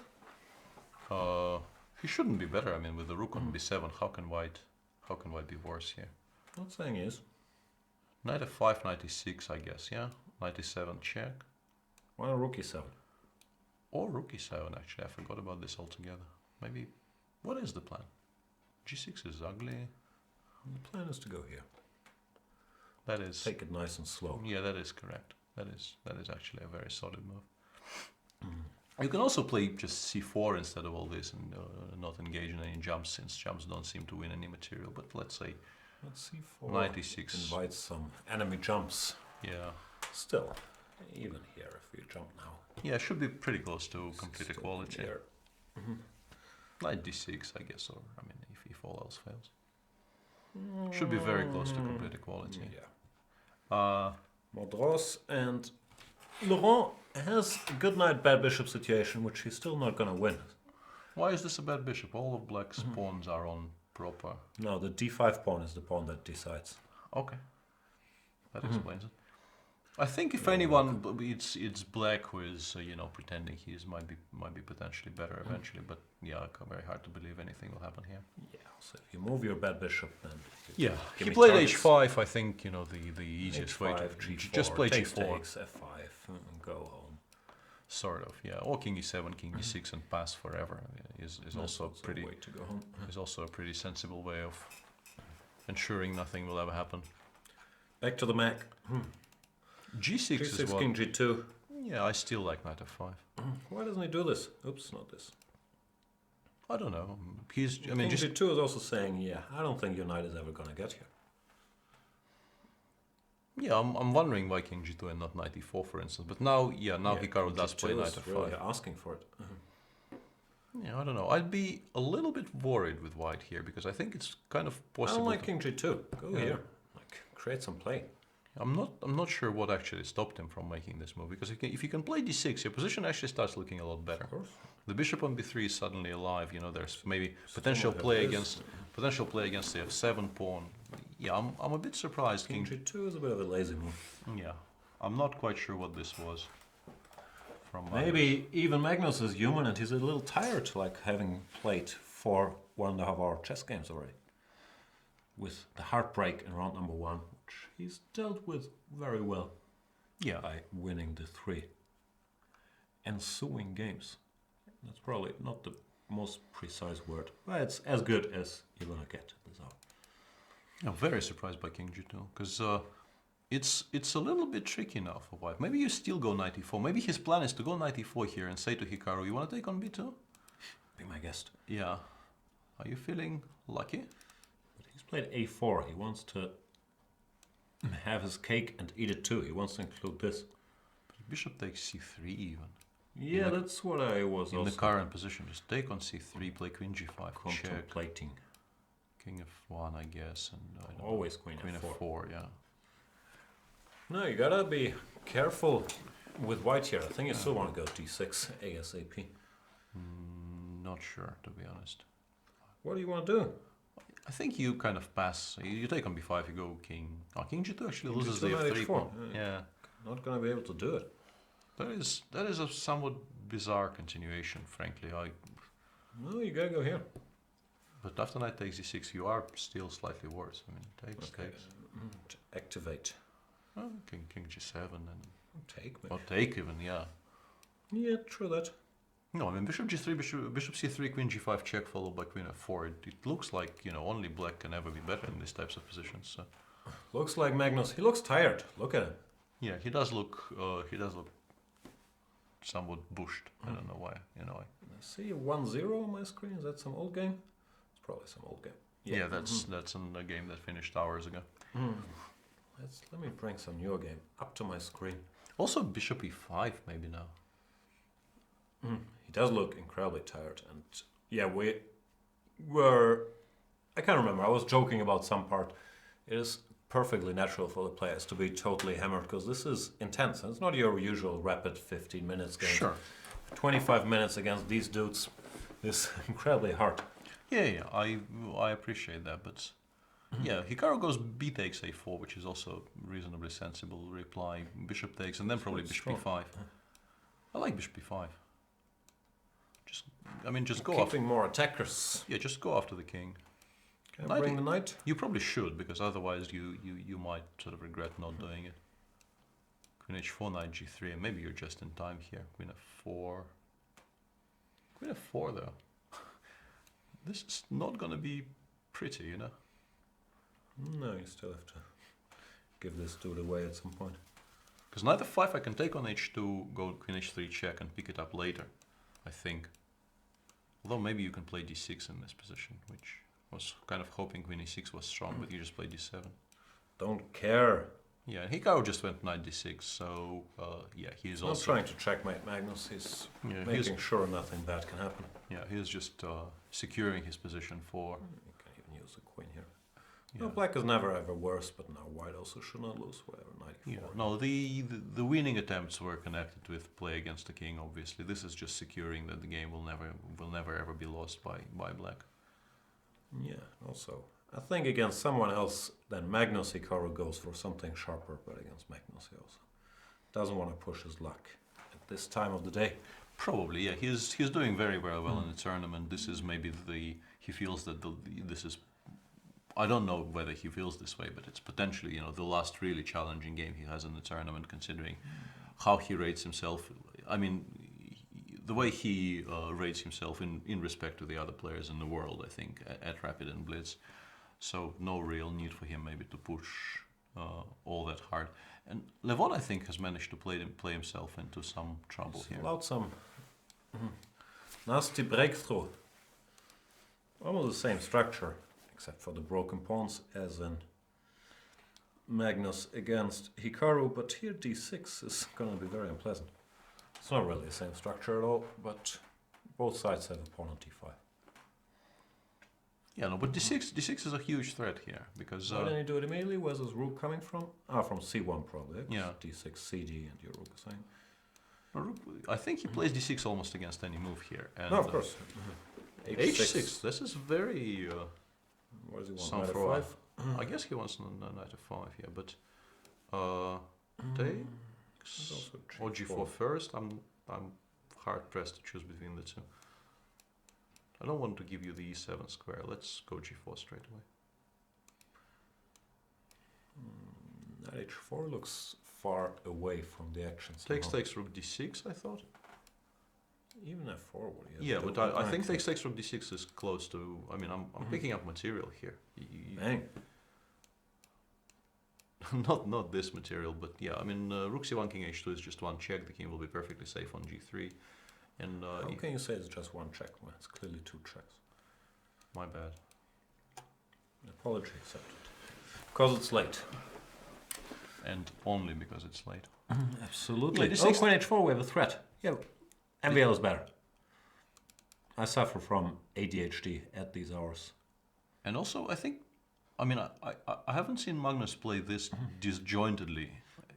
he shouldn't be better. I mean, with the rook on b7, how can white be worse here? Not saying he is. Knight f5, knight e6, I guess. Yeah, knight e7 check, Why not rook e7? or rook e7. Actually, I forgot about this altogether. Maybe. What is the plan? g6 is ugly. The plan is to go here. That is. Take it nice and slow. Yeah, that is correct. That is actually a very solid move. You can also play just c4 instead of all this and not engage in any jumps, since jumps don't seem to win any material. But let's say Let's c4. 96. Invites some enemy jumps. Yeah, Still, even here, if we jump now. yeah, it should be pretty close to complete Still equality. here. Knight d6, I guess, or I mean, if all else fails, should be very close to complete equality. Yeah. More draws, and Laurent has a good knight, bad bishop situation, which he's still not gonna win. Why is this a bad bishop? All of black's pawns are on proper. No, the d5 pawn is the pawn that decides. Okay, that explains it. I think if anyone, it's black who is pretending might be potentially better eventually. But yeah, very hard to believe anything will happen here. Yeah, so if you move your bad bishop, then you Yeah, give he me played targets. h5. I think the easiest way to H5, just play takes, g4. takes, f5, and go home. Sort of, yeah. Or king e7, king e6, and pass forever is also That's pretty a way to go home. is also a pretty sensible way of ensuring nothing will ever happen. Back to the Mac. g6 G6, is what. king g2. Yeah, I still like knight f5. Why doesn't he do this? Oops, not this. I don't know. He's. I mean, King just g2 is also saying, yeah, I don't think your knight is ever gonna get here. yeah. I'm wondering why king g2 and not knight e4, for instance. But now, yeah, Hikaru king does play G2 knight is f5. really asking for it. Yeah, I don't know. I'd be a little bit worried with white here because I think it's kind of I possible. don't like to- king g2. Go Yeah. here. Like, create some play. I'm not sure what actually stopped him from making this move, because if you can play d6, your position actually starts looking a lot better. Of course. The bishop on b3 is suddenly alive. There's maybe Still potential might have play this. against the f7 pawn. Yeah, I'm a bit surprised. King g2 is a bit of a lazy move. Yeah, I'm not quite sure what this was. From Maybe even Magnus is human and he's a little tired, like having played for 1.5 hour chess games already. With the heartbreak in round number 1, which he's dealt with very well yeah, by winning the 3 ensuing games. That's probably not the most precise word, but it's as good as you're gonna get this hour. I'm very surprised by king g2 because it's a little bit tricky now for white. Maybe you still go knight e4. Maybe his plan is to go knight e4 here and say to Hikaru, "You want to take on b2?" Be my guest. Yeah. Are you feeling lucky? But he's played a4. He wants to have his cake and eat it too. He wants to include this. Bishop takes c3 even. Yeah, that's what I was In also the current position, just take on c3, play queen g5, check, contemplating. king f1, I guess, and I don't Always know, queen queen f4. f4, yeah. No, you gotta be careful with white here. I think you still want to go d6 ASAP. Not sure, to be honest. What do you want to do? I think you kind of pass. You take on b5, you go king. Oh, king g2 actually King loses G2 the knight f3 h4, pawn. yeah. Yeah. Not gonna be able to do it. That is a somewhat bizarre continuation, frankly. No, you gotta go here. But after knight takes d6, you are still slightly worse. I mean, takes. To activate. Oh, king g7 and Take maybe. or take even, yeah. Yeah, true that. No, I mean bishop g3, bishop c3, queen g5 check followed by queen f4. It looks like only black can ever be better in these types of positions. So. Looks like Magnus. He looks tired. Look at him. Yeah, he does look. Somewhat bushed. I don't know why. I see 1-0 on my screen. Is that some old game? It's probably some old game. Yeah, that's in a game that finished hours ago. Let me bring some newer game up to my screen. Also, bishop e5 maybe now. He does look incredibly tired, and yeah, we were. I can't remember. I was joking about some part. It is perfectly natural for the players to be totally hammered because this is intense. And it's not your usual rapid 15 minutes game. Sure. 25 minutes against these dudes is incredibly hard. Yeah, I appreciate that, but yeah, Hikaru goes b takes a4, which is also reasonably sensible reply. Bishop takes, and then probably bishop e5. I like bishop e5. Just go Keeping more attackers. Yeah, just go after the king. Can I bring the knight? You probably should, because otherwise you might sort of regret not doing it. Queen h4, knight g3, and maybe you're just in time here. Queen f4. Queen f4 though. This is not gonna be pretty, No, you still have to give this dude away at some point. Because knight f5 I can take on h2, go queen h3 check and pick it up later, I think. Although maybe you can play d6 in this position, which was kind of hoping queen e6 was strong, but you just play d7. Don't care. Yeah, and Hikaru just went knight d6, so yeah, he's Not also trying to checkmate Magnus. He's making sure nothing bad can happen. Yeah, he's just securing his position for. You can even use the queen here. Yeah. No, black is never ever worse, but now white also should not lose. Whatever, knight e4. Yeah, no, the winning attempts were connected with play against the king. Obviously, this is just securing that the game will never ever be lost by black. Yeah. Also, I think against someone else than Magnus, Hikaru goes for something sharper, but against Magnus, he also doesn't want to push his luck at this time of the day. Probably, yeah. He's doing very well in the tournament. This is maybe he feels that this is. I don't know whether he feels this way, but it's potentially the last really challenging game he has in the tournament, considering how he rates himself. I mean, the way he rates himself in respect to the other players in the world, I think, at Rapid and Blitz. So no real need for him maybe to push all that hard. And Levon, I think, has managed to play himself into some trouble here. Allowed some nasty breakthrough. Almost the same structure, except for the broken pawns as in Magnus against Hikaru, but here d6 is going to be very unpleasant. It's not really the same structure at all, but both sides have a pawn on d5. Yeah, no, but d6 is a huge threat here, because... Why didn't you do it immediately? Where's his rook coming from? Ah, from c1 probably. Yeah. d6, cd, and your rook is saying. I think he plays d6 almost against any move here. And, No, of course. h6, this is very... What does he want? some Knight for f5? I guess he wants knight f5 here, but takes or g4 first. I'm hard pressed to choose between the two. I don't want to give you the e7 square. Let's go g4 straight away. Knight h4 looks far away from the action. Takes rook d6, I thought. Even f4 would you have Yeah, to but do I think it? takes rook d6 is close to. I mean, I'm picking up material here. Bang. Not this material, but yeah. I mean, rook c1, king h2 is just one check. The king will be perfectly safe on g3. And How can you say it's just one check when it's clearly two checks? my bad. Apology accepted. Because it's late. and only because it's late. Absolutely. Yeah, oh, Queen H4, we have a threat. Yeah, MVL is better. I suffer from ADHD at these hours. And also, I haven't seen Magnus play this disjointedly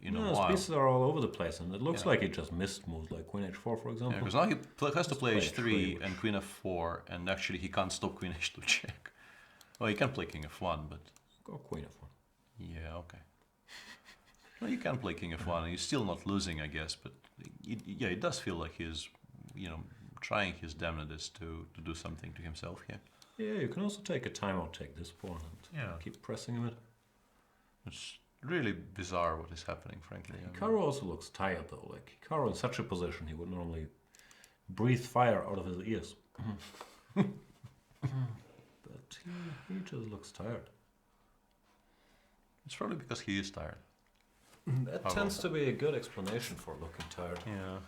in a His while. pieces are all over the place, and it looks Yeah. like he just missed moves like Queen H4, for example. Yeah, because now he has to play play H3 H3, and Queen F4, and actually he can't stop Queen H2 check. Well, he can play King F1, but Go Queen F1. yeah, okay. No, you can play King F1, and he's still not losing, I guess. But it does feel like he's, trying his damnedest to do something to himself here. Yeah, you can also take a timeout, take this pawn, and keep pressing him. It's really bizarre what is happening, frankly. Hikaru also looks tired, though. Like, Hikaru in such a position, he would normally breathe fire out of his ears. But he just looks tired. It's probably because he is tired. That tends to be a good explanation for looking tired. Yeah,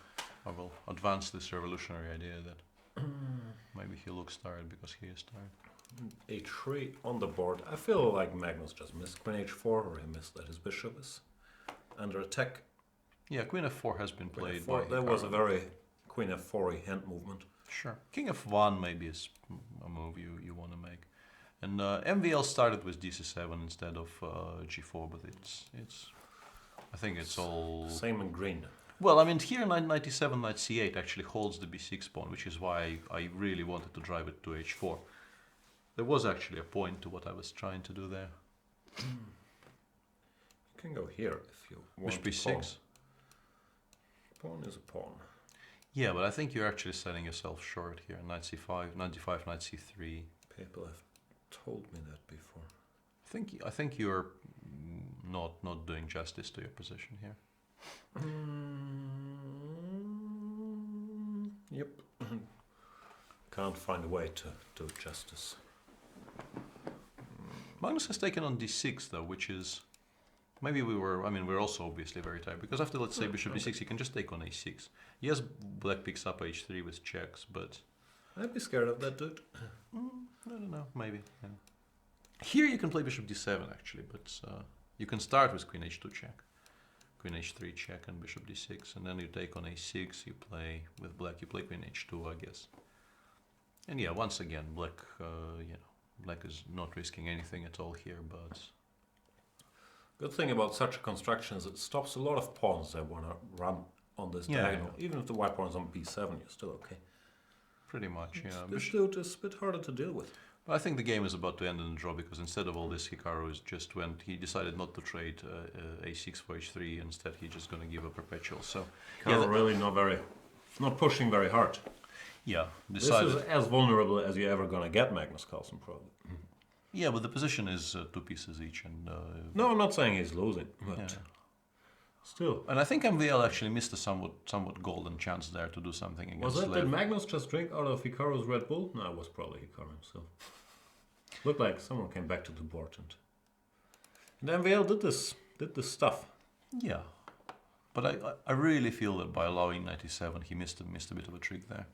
I will advance this revolutionary idea that maybe he looks tired because he is tired. H3 on the board. I feel like Magnus just missed Queen H4, or he missed that his bishop is under attack. Yeah, Queen F4 has been Queen played F4, by that was a Hikaru. very Queen F4 hand movement. Sure. King F1 maybe is a move you want to make. And MVL started with DC7 instead of G4, but it's I think it's all... Same in green. Well, I mean, here knight 97, knight c8 actually holds the b6 pawn, which is why I really wanted to drive it to h4. There was actually a point to what I was trying to do there. You can go here if you want. Bishop b6. Pawn is a pawn. Yeah, but I think you're actually setting yourself short here. Knight c5, knight d5, knight c3. People have told me that before. I think you're not doing justice to your position here. Yep. Can't find a way to do justice. Magnus has taken on d6 though, which is maybe we're also obviously very tired because after, let's say, bishop d6, he can just take on a6. Yes, black picks up h3 with checks, but I'd be scared of that dude. I don't know, maybe. Yeah. Here you can play bishop d7 actually, but you can start with queen h2 check, queen h3 check, and bishop d6, and then you take on a6. You play with black. You play queen h2, I guess. And yeah, once again, black. Black is not risking anything at all here, but Good thing about such a construction is it stops a lot of pawns that want to run on this diagonal. Even if the white pawn is on b7, you're still okay. pretty much, yeah. This dude is a bit harder to deal with. But I think the game is about to end in a draw because instead of all this, Hikaru he decided not to trade a6 for h3. Instead, he's just going to give a perpetual. So Hikaru really not pushing very hard. Yeah, decided. This is as vulnerable as you're ever going to get, Magnus Carlsen, probably. Yeah, but the position is 2 pieces each, and no, I'm not saying he's losing, but still. And I think MVL actually missed a somewhat golden chance there to do something against Was that did Magnus just drink out of Hikaru's Red Bull? No, it was probably Hikaru himself. Looked like someone came back to the board and MVL did this stuff. Yeah, but I really feel that by allowing 97, he missed a bit of a trick there.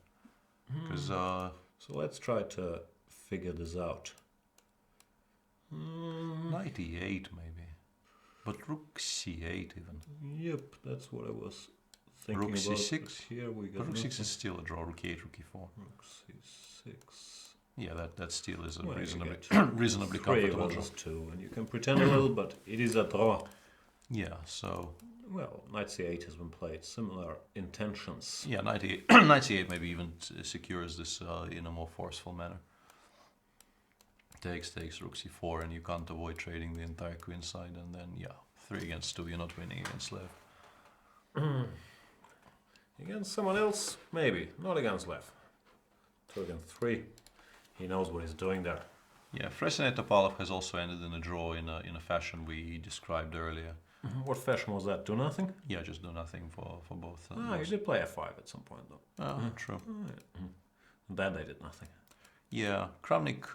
Because so let's try to figure this out. 98 maybe, but rook c8 even. Yep, that's what I was thinking rook about. c6. Here we go. But rook 6 is still a draw. Rook e8, rook e4. Rook c6. Yeah, that still is a Well, reasonably three comfortable draw. versus 2, and you can pretend a little, but it is a draw. Yeah, so well, knight c8 has been played. Similar intentions. yeah, knight c8 maybe even secures this in a more forceful manner. Takes rook c4, and you can't avoid trading the entire queen side, and then 3 against 2, you're not winning against Lev. Against someone else, maybe. Not against Lev. 2 against 3. He knows what he's doing there. Yeah, Fresenet Topalov has also ended in a draw in a fashion we described earlier. What fashion was that? Do nothing? Yeah, just do nothing for both. You did play f5 at some point, though. Oh, true. And then they did nothing. Yeah, Kramnik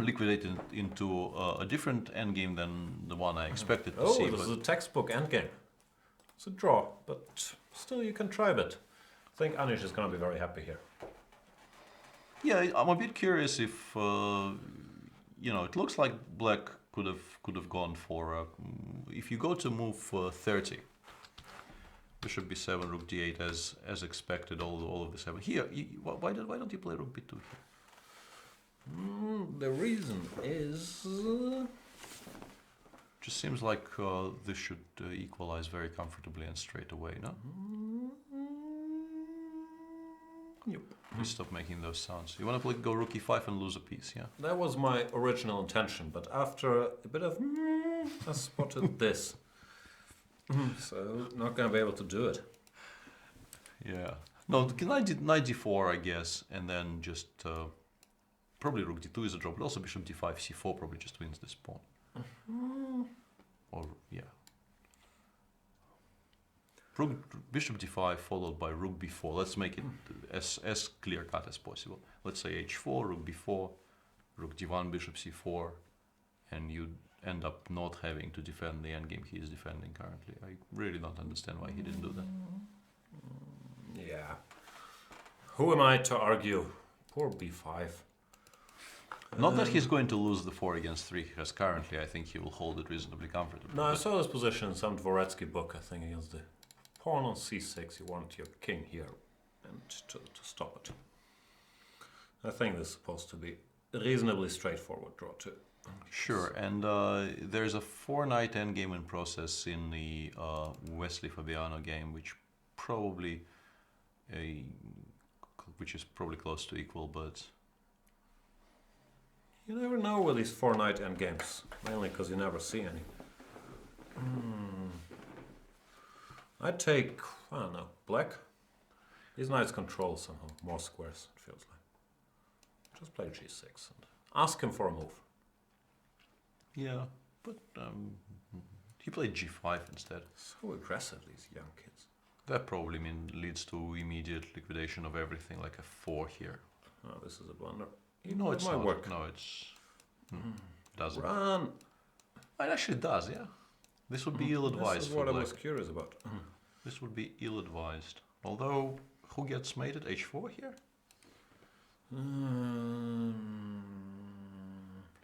liquidated into a different endgame than the one I expected to see. Oh, this is a textbook endgame. It's a draw, but still you can try a bit. I think Anish is going to be very happy here. Yeah, I'm a bit curious if, it looks like black could have gone for if you go to move 30, bishop b7, rook d8 as expected. All of the 7 here. Why don't you play rook b2 here? The reason is Just seems like this should equalize very comfortably and straight away, no? Yep. Please stop making those sounds. You want to go rook e5 and lose a piece, yeah? That was my original intention, but after a bit of I spotted this. So not gonna be able to do it. Yeah. No, knight d4, I guess, and then just probably rook d2 is a draw, but also bishop d5, c4 probably just wins this pawn. Or yeah. Bishop d5 followed by rook b4. Let's make it as clear cut as possible. Let's say h4, rook b4, rook d1, bishop c4, and you end up not having to defend the endgame he is defending currently. I really don't understand why he didn't do that. Yeah. Who am I to argue? Poor b5. Not that he's going to lose the 4 against 3, because currently I think he will hold it reasonably comfortably. No, I saw this position in some Dvoretsky book, I think, against the pawn on c6. You want your king here and to stop it. I think this is supposed to be a reasonably straightforward draw too. Sure, and there's a 4-knight endgame in process in the Wesley Fabiano game, which is probably close to equal, but you never know with these 4-knight endgames, mainly because you never see any. I'd take, I don't know, black. These knights control somehow more squares, it feels like. Just play g6 and ask him for a move. yeah, but he played g5 instead. So aggressive, these young kids. That probably leads to immediate liquidation of everything, like a 4 here. Oh, this is a blunder. No, it's might not. work. No, it's doesn't. Run! It actually does, yeah. This would be ill-advised. This is for what I black. was curious about. This would be ill-advised. Although, who gets mated? h4 here?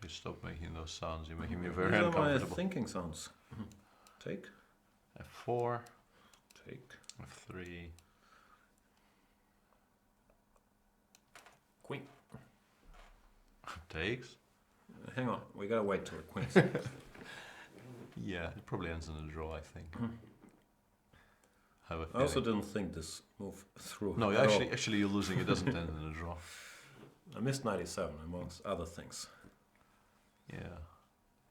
Please stop making those sounds. You're making me very These are my uncomfortable. thinking sounds. Take, f4, take, f3. queen. Takes. Hang on, we gotta wait till the queen's. Yeah, it probably ends in a draw, I think. Have a I also feeling. didn't think this move through. No, at all. actually, you're losing. It doesn't end in a draw. I missed 97 amongst other things. Yeah,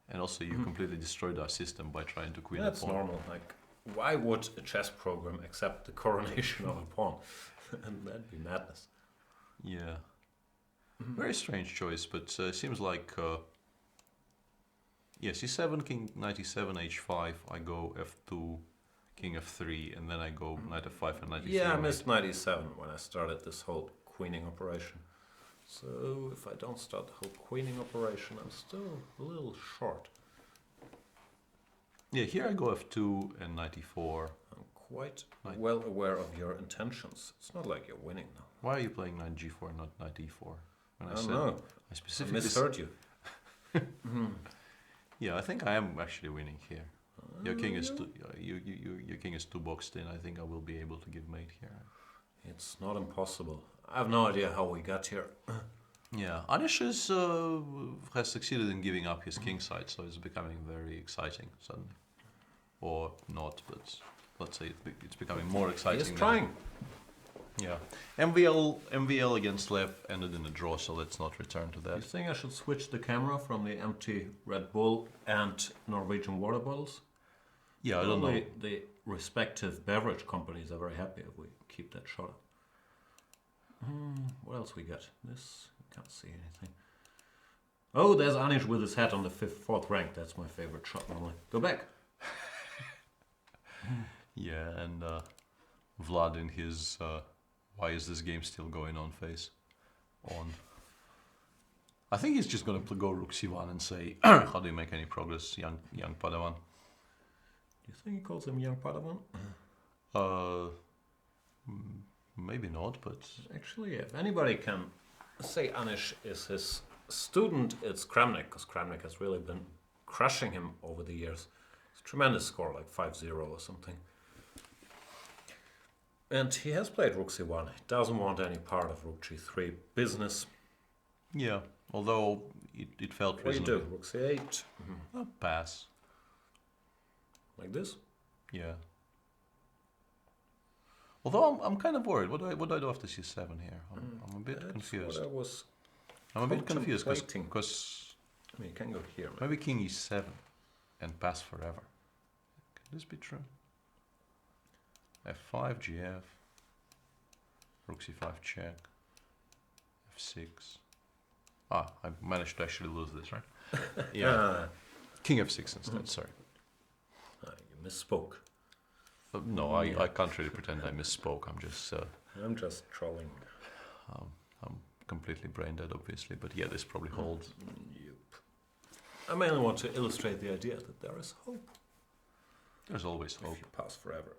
and also you completely destroyed our system by trying to queen a That's pawn. normal. Like, why would a chess program accept the coronation of a pawn? And that'd be madness. Yeah, very strange choice, but seems like yes, c7, king knight e7, h5. I go f2, king f3, and then I go knight f5 and knight e3. Yeah, I missed 97 when I started this whole queening operation. So if I don't start the whole queening operation, I'm still a little short. Yeah, here I go f2 and knight e4. I'm quite Knight. well aware of your intentions. It's not like you're winning now. Why are you playing knight g4 and not knight e4? When I don't know. I I specifically misheard you. Yeah, I think I am actually winning here. Your king is too, your king is too boxed in. I think I will be able to give mate here. It's not impossible. I have no idea how we got here. Yeah, Anish has succeeded in giving up his king side, so it's becoming very exciting suddenly. Or not, but let's say it's becoming more exciting. He's trying. Yeah. MVL against Lev ended in a draw, so let's not return to You that. think I should switch the camera from the empty Red Bull and Norwegian water bottles? Yeah, I don't know. Only the respective beverage companies are very happy if we keep that shot up. What else we got? This, can't see anything. Oh, there's Anish with his hat on the fourth rank. That's my favorite shot normally. Go back. Yeah, and Vlad in his why is this game still going on face on. I think he's just gonna go rook c1 and say, how do you make any progress, young Padawan? Do you think he calls him young Padawan? Maybe not, but Actually, if anybody can say Anish is his student, it's Kramnik, because Kramnik has really been crushing him over the years. It's a tremendous score, like 5-0 or something. And he has played rook c1. He doesn't want any part of rook g3 business. Yeah, although it felt What do you reasonable. do? Rook c8. A pass. Like this? Yeah. Although I'm kind of worried. What do I do after c7 here? I'm a bit confused. What I was I'm a bit confused contemplating. because I mean, you can go here. Man. maybe king e7 and pass forever. Can this be true? f5, gf, rook c5 check, f6. Ah, I managed to actually lose this, right? Yeah. King f6 instead, sorry. You misspoke. No, I can't really pretend I misspoke. I'm just trolling. I'm completely brain dead, obviously. But yeah, this probably holds. Yep. I mainly want to illustrate the idea that there is hope. There's always hope. If you pass forever.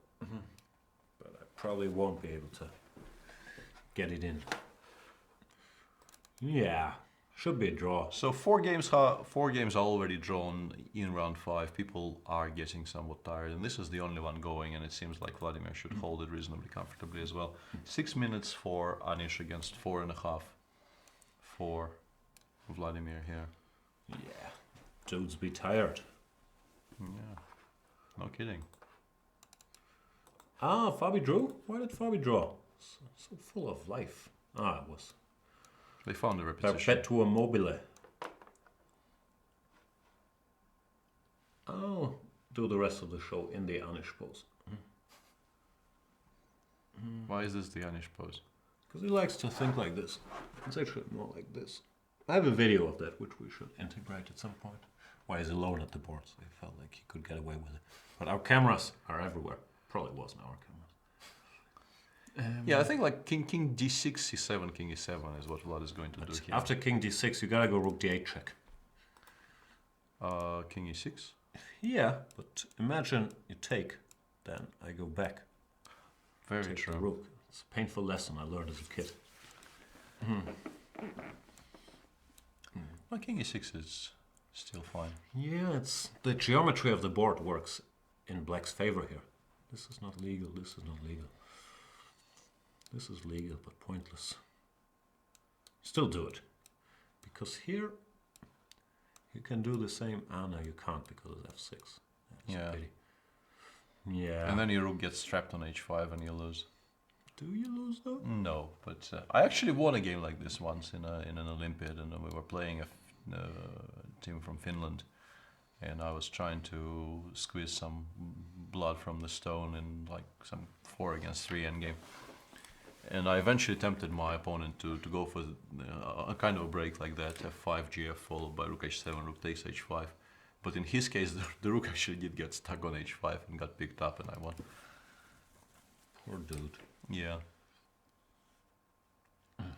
But I probably won't be able to get it in. Yeah, should be a draw. So four games are already drawn in round 5. People are getting somewhat tired, and this is the only one going. And it seems like Vladimir should hold it reasonably comfortably as well. 6 minutes for Anish against 4.5 for Vladimir here. Yeah, dudes be tired. Yeah, no kidding. Ah, Fabi drew? Why did Fabi draw? So full of life. Ah, it was They found a repetition. Perpetuum mobile. I'll do the rest of the show in the Anish pose. Why is this the Anish pose? Because he likes to think like this. It's actually more like this. I have a video of that, which we should integrate at some point. Why he's alone at the board, so he felt like he could get away with it. But our cameras are everywhere. Probably wasn't our cameras. Yeah, I think like king d6, c7, king e7 is what Vlad is going to do here. After king d6, you gotta go rook d8 check. King e6? Yeah, but imagine you take, then I go back. Very Take true. the rook. It's a painful lesson I learned as a kid. Well, king e6 is still fine. Yeah, it's the geometry of the board works in black's favor here. This is not legal, this is not legal. This is legal, but pointless. Still do it. Because here, you can do the same. Ah, no, you can't because of f6. That's Yeah. a pity. Yeah. And then your rook gets trapped on h5 and you lose. Do you lose though? No, but I actually won a game like this once in an Olympiad, and we were playing a team from Finland, and I was trying to squeeze some blood from the stone in like some 4 against 3 endgame. And I eventually tempted my opponent to go for a kind of a break like that, f5, gf, followed by rook h7, rook takes h5. But in his case, the rook actually did get stuck on h5 and got picked up, and I won. Poor dude. Yeah.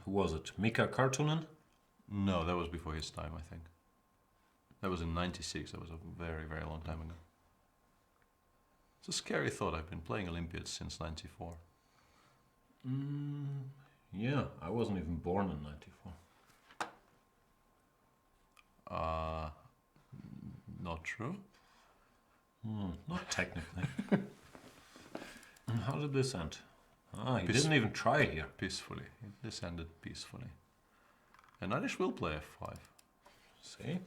Who was it? Mika Kartunen? No, that was before his time, I think. That was in '96. That was a very, very long time ago. It's a scary thought. I've been playing Olympiads since '94. Yeah, I wasn't even born in '94. Not true. Not technically. How did this end? Ah, he Peace- didn't even try here. Peacefully. This ended peacefully. And Anish will play f5. See?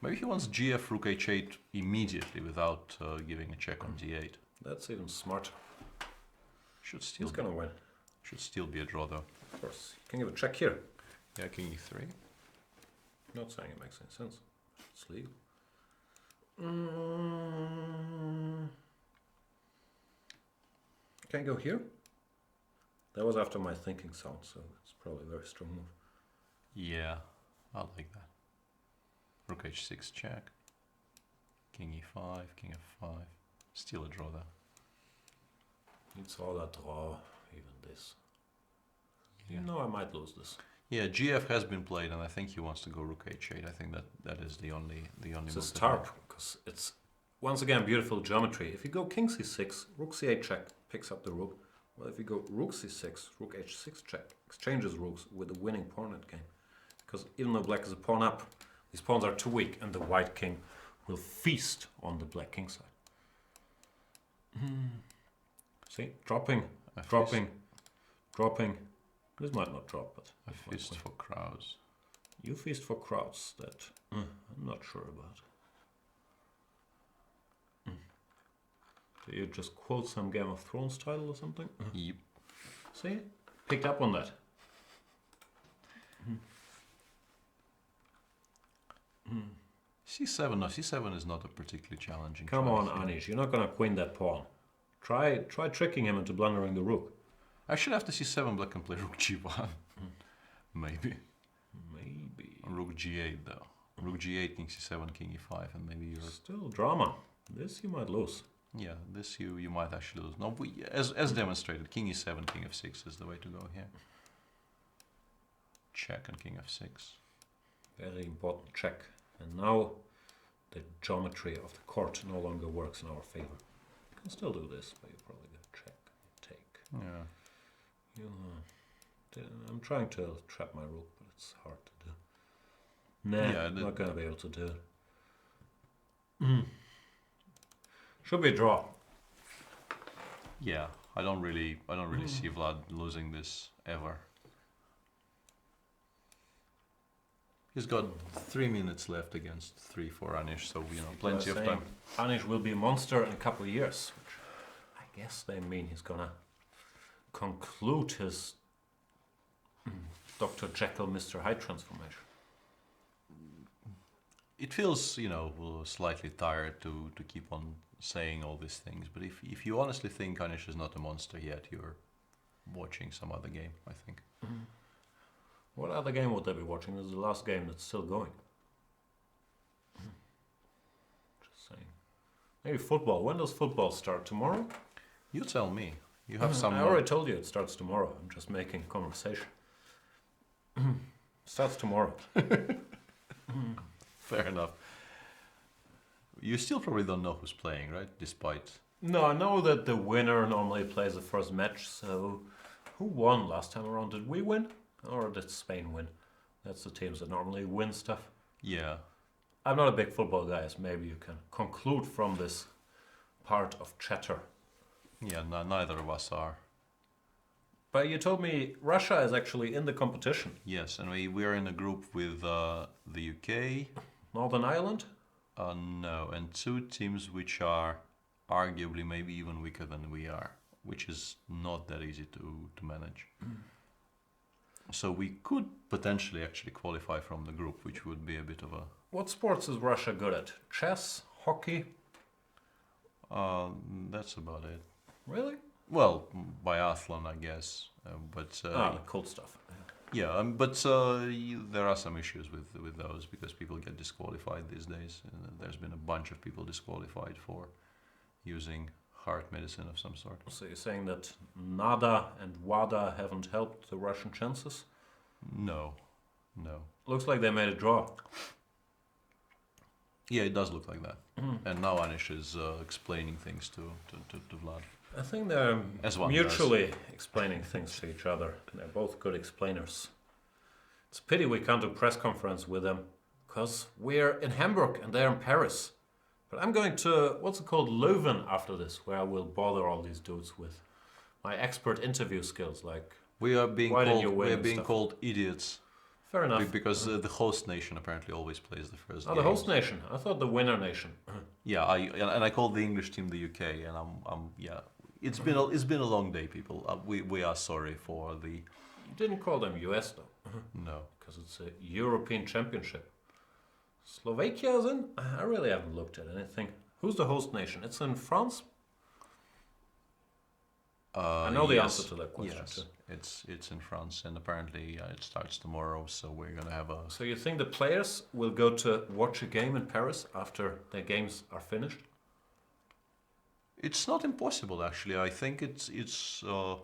Maybe he wants gf rook h8 immediately without giving a check on d8. That's even smart. Should still He's gonna win. should still be a draw though. Of course. You can give a check here. Yeah, king e3. Not saying it makes any sense. It's legal. Can I go here? That was after my thinking sound, so it's probably a very strong move. Yeah, I like that. Rook h6 check. King e5, king f5. Still a draw there. It's all a draw, even this. You know I might lose this. Yeah, gf has been played, and I think he wants to go rook h8. I think that is the only It's a move start, because it's, once again, beautiful geometry. If you go king c6, rook c8 check, picks up the rook. Well, if you go rook c6, rook h6 check, exchanges rooks with the winning pawn at game. Because even though black is a pawn up, these pawns are too weak, and the white king will feast on the black king side. See, dropping. This might not drop, but a fist for crowds. You feast for crowds. That I'm not sure about. Do you just quote some Game of Thrones title or something? Yep. See, picked up on that. C7. No, C7 is not a particularly challenging. Come on, choice. Anish, you're not gonna queen that pawn. Try tricking him into blundering the rook. Actually, after C7, black can play rook G1. Maybe. Rook G8 though. Rook G8, King C7, King E5, and maybe you're Still drama. This you might lose. yeah. This you might actually lose. No, as demonstrated, King E7, King F6 is the way to go here. Check and King F6. Very important check. And now the geometry of the court no longer works in our favor. You can still do this, but you probably get check, take. Yeah. I'm trying to trap my rook, but it's hard to do. Nah, Yeah, not gonna be able to do it. Should be a draw. Yeah, I don't really see Vlad losing this ever. He's got 3 minutes left against 3 for Anish, so plenty of time. Anish will be a monster in a couple of years, which I guess they mean he's gonna conclude his Dr. Jekyll, Mr. Hyde transformation. It feels, slightly tired to keep on saying all these things, but if you honestly think Anish is not a monster yet, you're watching some other game, I think. What other game would they be watching? This is the last game that's still going. Just saying. Maybe football. When does football start? Tomorrow? You tell me. You have some. I already told you it starts tomorrow. I'm just making conversation. Starts tomorrow. Fair enough. You still probably don't know who's playing, right? Despite. No, I know that the winner normally plays the first match. So, who won last time around? Did we win? Or did Spain win? That's the teams that normally win stuff. Yeah. I'm not a big football guy, as maybe you can conclude from this part of chatter. Yeah, neither of us are. But you told me Russia is actually in the competition. Yes, and we are in a group with the UK. Northern Ireland? No, and 2 teams which are arguably maybe even weaker than we are, which is not that easy to manage. So we could potentially actually qualify from the group, which would be a bit of a... What sports is Russia good at? Chess? Hockey? That's about it. Really? Well, biathlon, I guess, but... the cool stuff. Yeah, but there are some issues with those because people get disqualified these days. There's been a bunch of people disqualified for using heart medicine of some sort. So you're saying that NADA and WADA haven't helped the Russian chances? No. Looks like they made a draw. Yeah, it does look like that. And now Anish is explaining things to Vlad. I think they're As one mutually explaining things to each other. They're both good explainers. It's a pity we can't do a press conference with them, because we're in Hamburg and they're in Paris. But I'm going to, what's it called, Leuven after this, where I will bother all these dudes with my expert interview skills. Like, We are being why didn't you win we are and being stuff? called idiots Fair enough. because the host nation apparently always plays the first. Oh, the host games. nation. I thought the winner nation. Yeah, I called the English team the UK, and I'm yeah. It's been a long day, people. We are sorry for the. You didn't call them US though, No. because it's a European Championship. Slovakia is in? I really haven't looked at anything. Who's the host nation? It's in France? I know the yes, answer to that question Yes, too. it's in France, and apparently it starts tomorrow. So we're gonna have a. So you think the players will go to watch a game in Paris after their games are finished? It's not impossible, actually. I think it's. They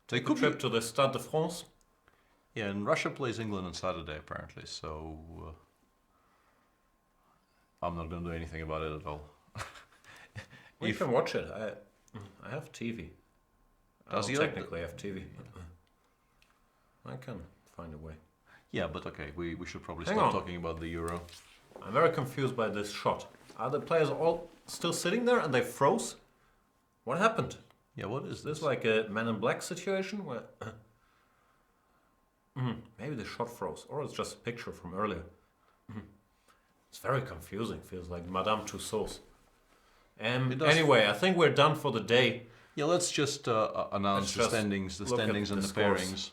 Take a could trip be, to the Stade de France? Yeah, and Russia plays England on Saturday apparently. So I'm not gonna do anything about it at all. We can watch it. I have TV. I Does don't he have technically have TV. I can find a way. Yeah, but okay, we should probably Hang stop on. talking about the Euro. I'm very confused by this shot. Are the players all still sitting there and they froze? What happened? Yeah, what is Is this this? like a Man in Black situation where maybe the shot froze, or it's just a picture from earlier. It's very confusing. Feels like Madame Tussauds. It does. Anyway, I think we're done for the day. Yeah, let's just announce Let's the just standings, look at and the the scores. pairings.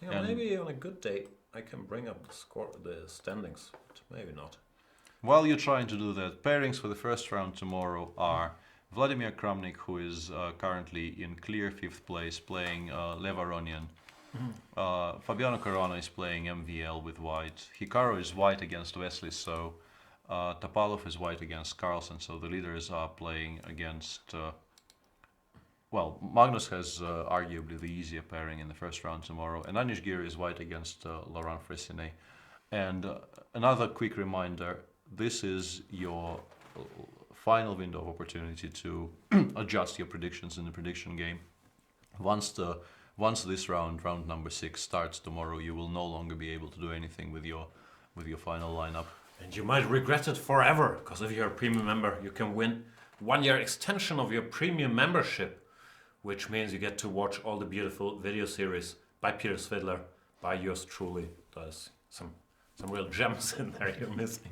Yeah, And- maybe on a good day I can bring up the standings, but maybe not. While you're trying to do that, pairings for the first round tomorrow are Vladimir Kramnik, who is currently in clear 5th place, playing Levaronian. Fabiano Caruana is playing MVL with white. Hikaru is white against Wesley, so Topalov is white against Carlsen, so the leaders are playing against... well, Magnus has arguably the easier pairing in the first round tomorrow, and Anish Giri is white against Laurent Fressinet. And another quick reminder, this is your final window of opportunity to adjust your predictions in the prediction game. Once this round number 6 starts tomorrow, you will no longer be able to do anything with your final lineup. And you might regret it forever, because if you're a premium member, you can win 1-year extension of your premium membership, which means you get to watch all the beautiful video series by Peter Svidler, by yours truly. There's some real gems in there you're missing.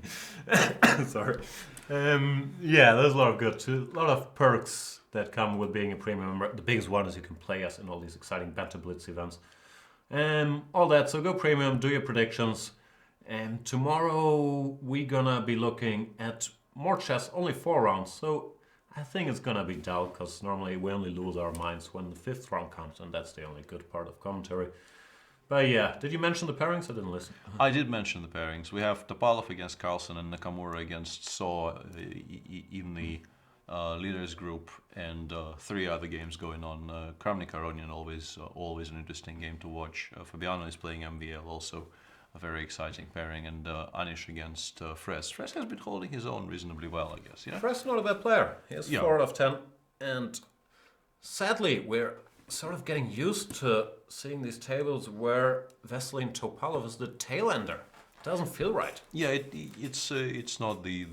Sorry. Yeah, there's a lot of a lot of perks that come with being a premium member. The biggest one is you can play us in all these exciting Banter Blitz events. All that, so go premium, do your predictions. And tomorrow we're gonna be looking at more chess, only 4 rounds. So I think it's gonna be dull, because normally we only lose our minds when the 5th round comes, and that's the only good part of commentary. But yeah, did you mention the pairings? I didn't listen. I did mention the pairings. We have Topalov against Carlsen and Nakamura against So in the leaders group, and 3 other games going on. Kramnik Aronian, always an interesting game to watch. Fabiano is playing MVL, also a very exciting pairing, and Anish against Fress. Fress has been holding his own reasonably well, I guess. Yeah. Fress not a bad player. He has Yeah. 4 out of 10, and sadly we're sort of getting used to seeing these tables where Veselin Topalov is the tail ender. Doesn't feel right. Yeah, it's not the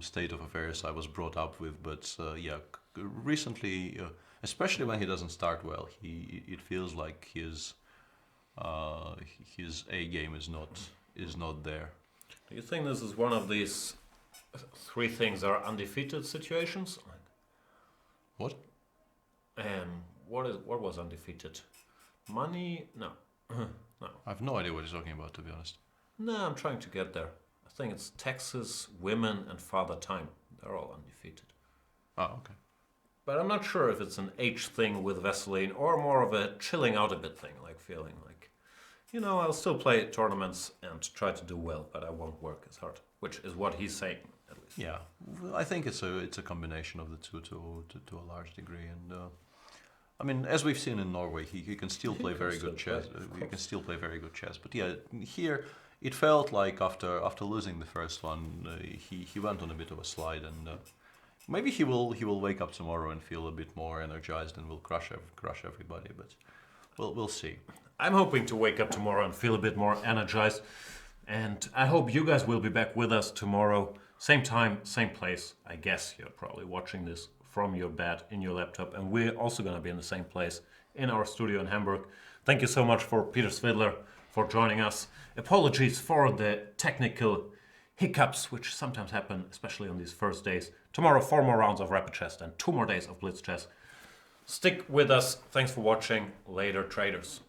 state of affairs I was brought up with, but yeah, recently, especially when he doesn't start well, it feels like his A game is not there. Do you think this is one of these 3 things are undefeated situations? What? What was undefeated? Money? No. No. I have no idea what he's talking about, to be honest. No, I'm trying to get there. I think it's Texas, women, and Father Time. They're all undefeated. Oh, okay. But I'm not sure if it's an age thing with Veselin or more of a chilling out a bit thing, like feeling like, I'll still play tournaments and try to do well, but I won't work as hard, which is what he's saying, at least. Yeah, I think it's a combination of the two to a large degree, and I mean, as we've seen in Norway, he can still play very good chess. He can still play very good chess, but yeah, here it felt like after losing the first one, he went on a bit of a slide, and maybe he will wake up tomorrow and feel a bit more energized and will crush everybody. But we'll see. I'm hoping to wake up tomorrow and feel a bit more energized, and I hope you guys will be back with us tomorrow, same time, same place. I guess you're probably watching this from your bed in your laptop, and we're also going to be in the same place in our studio in Hamburg. Thank you so much for Peter Svidler for joining us. Apologies for the technical hiccups which sometimes happen, especially on these first days. Tomorrow 4 more rounds of Rapid Chess and 2 more days of Blitz Chess. Stick with us. Thanks for watching. Later, traders.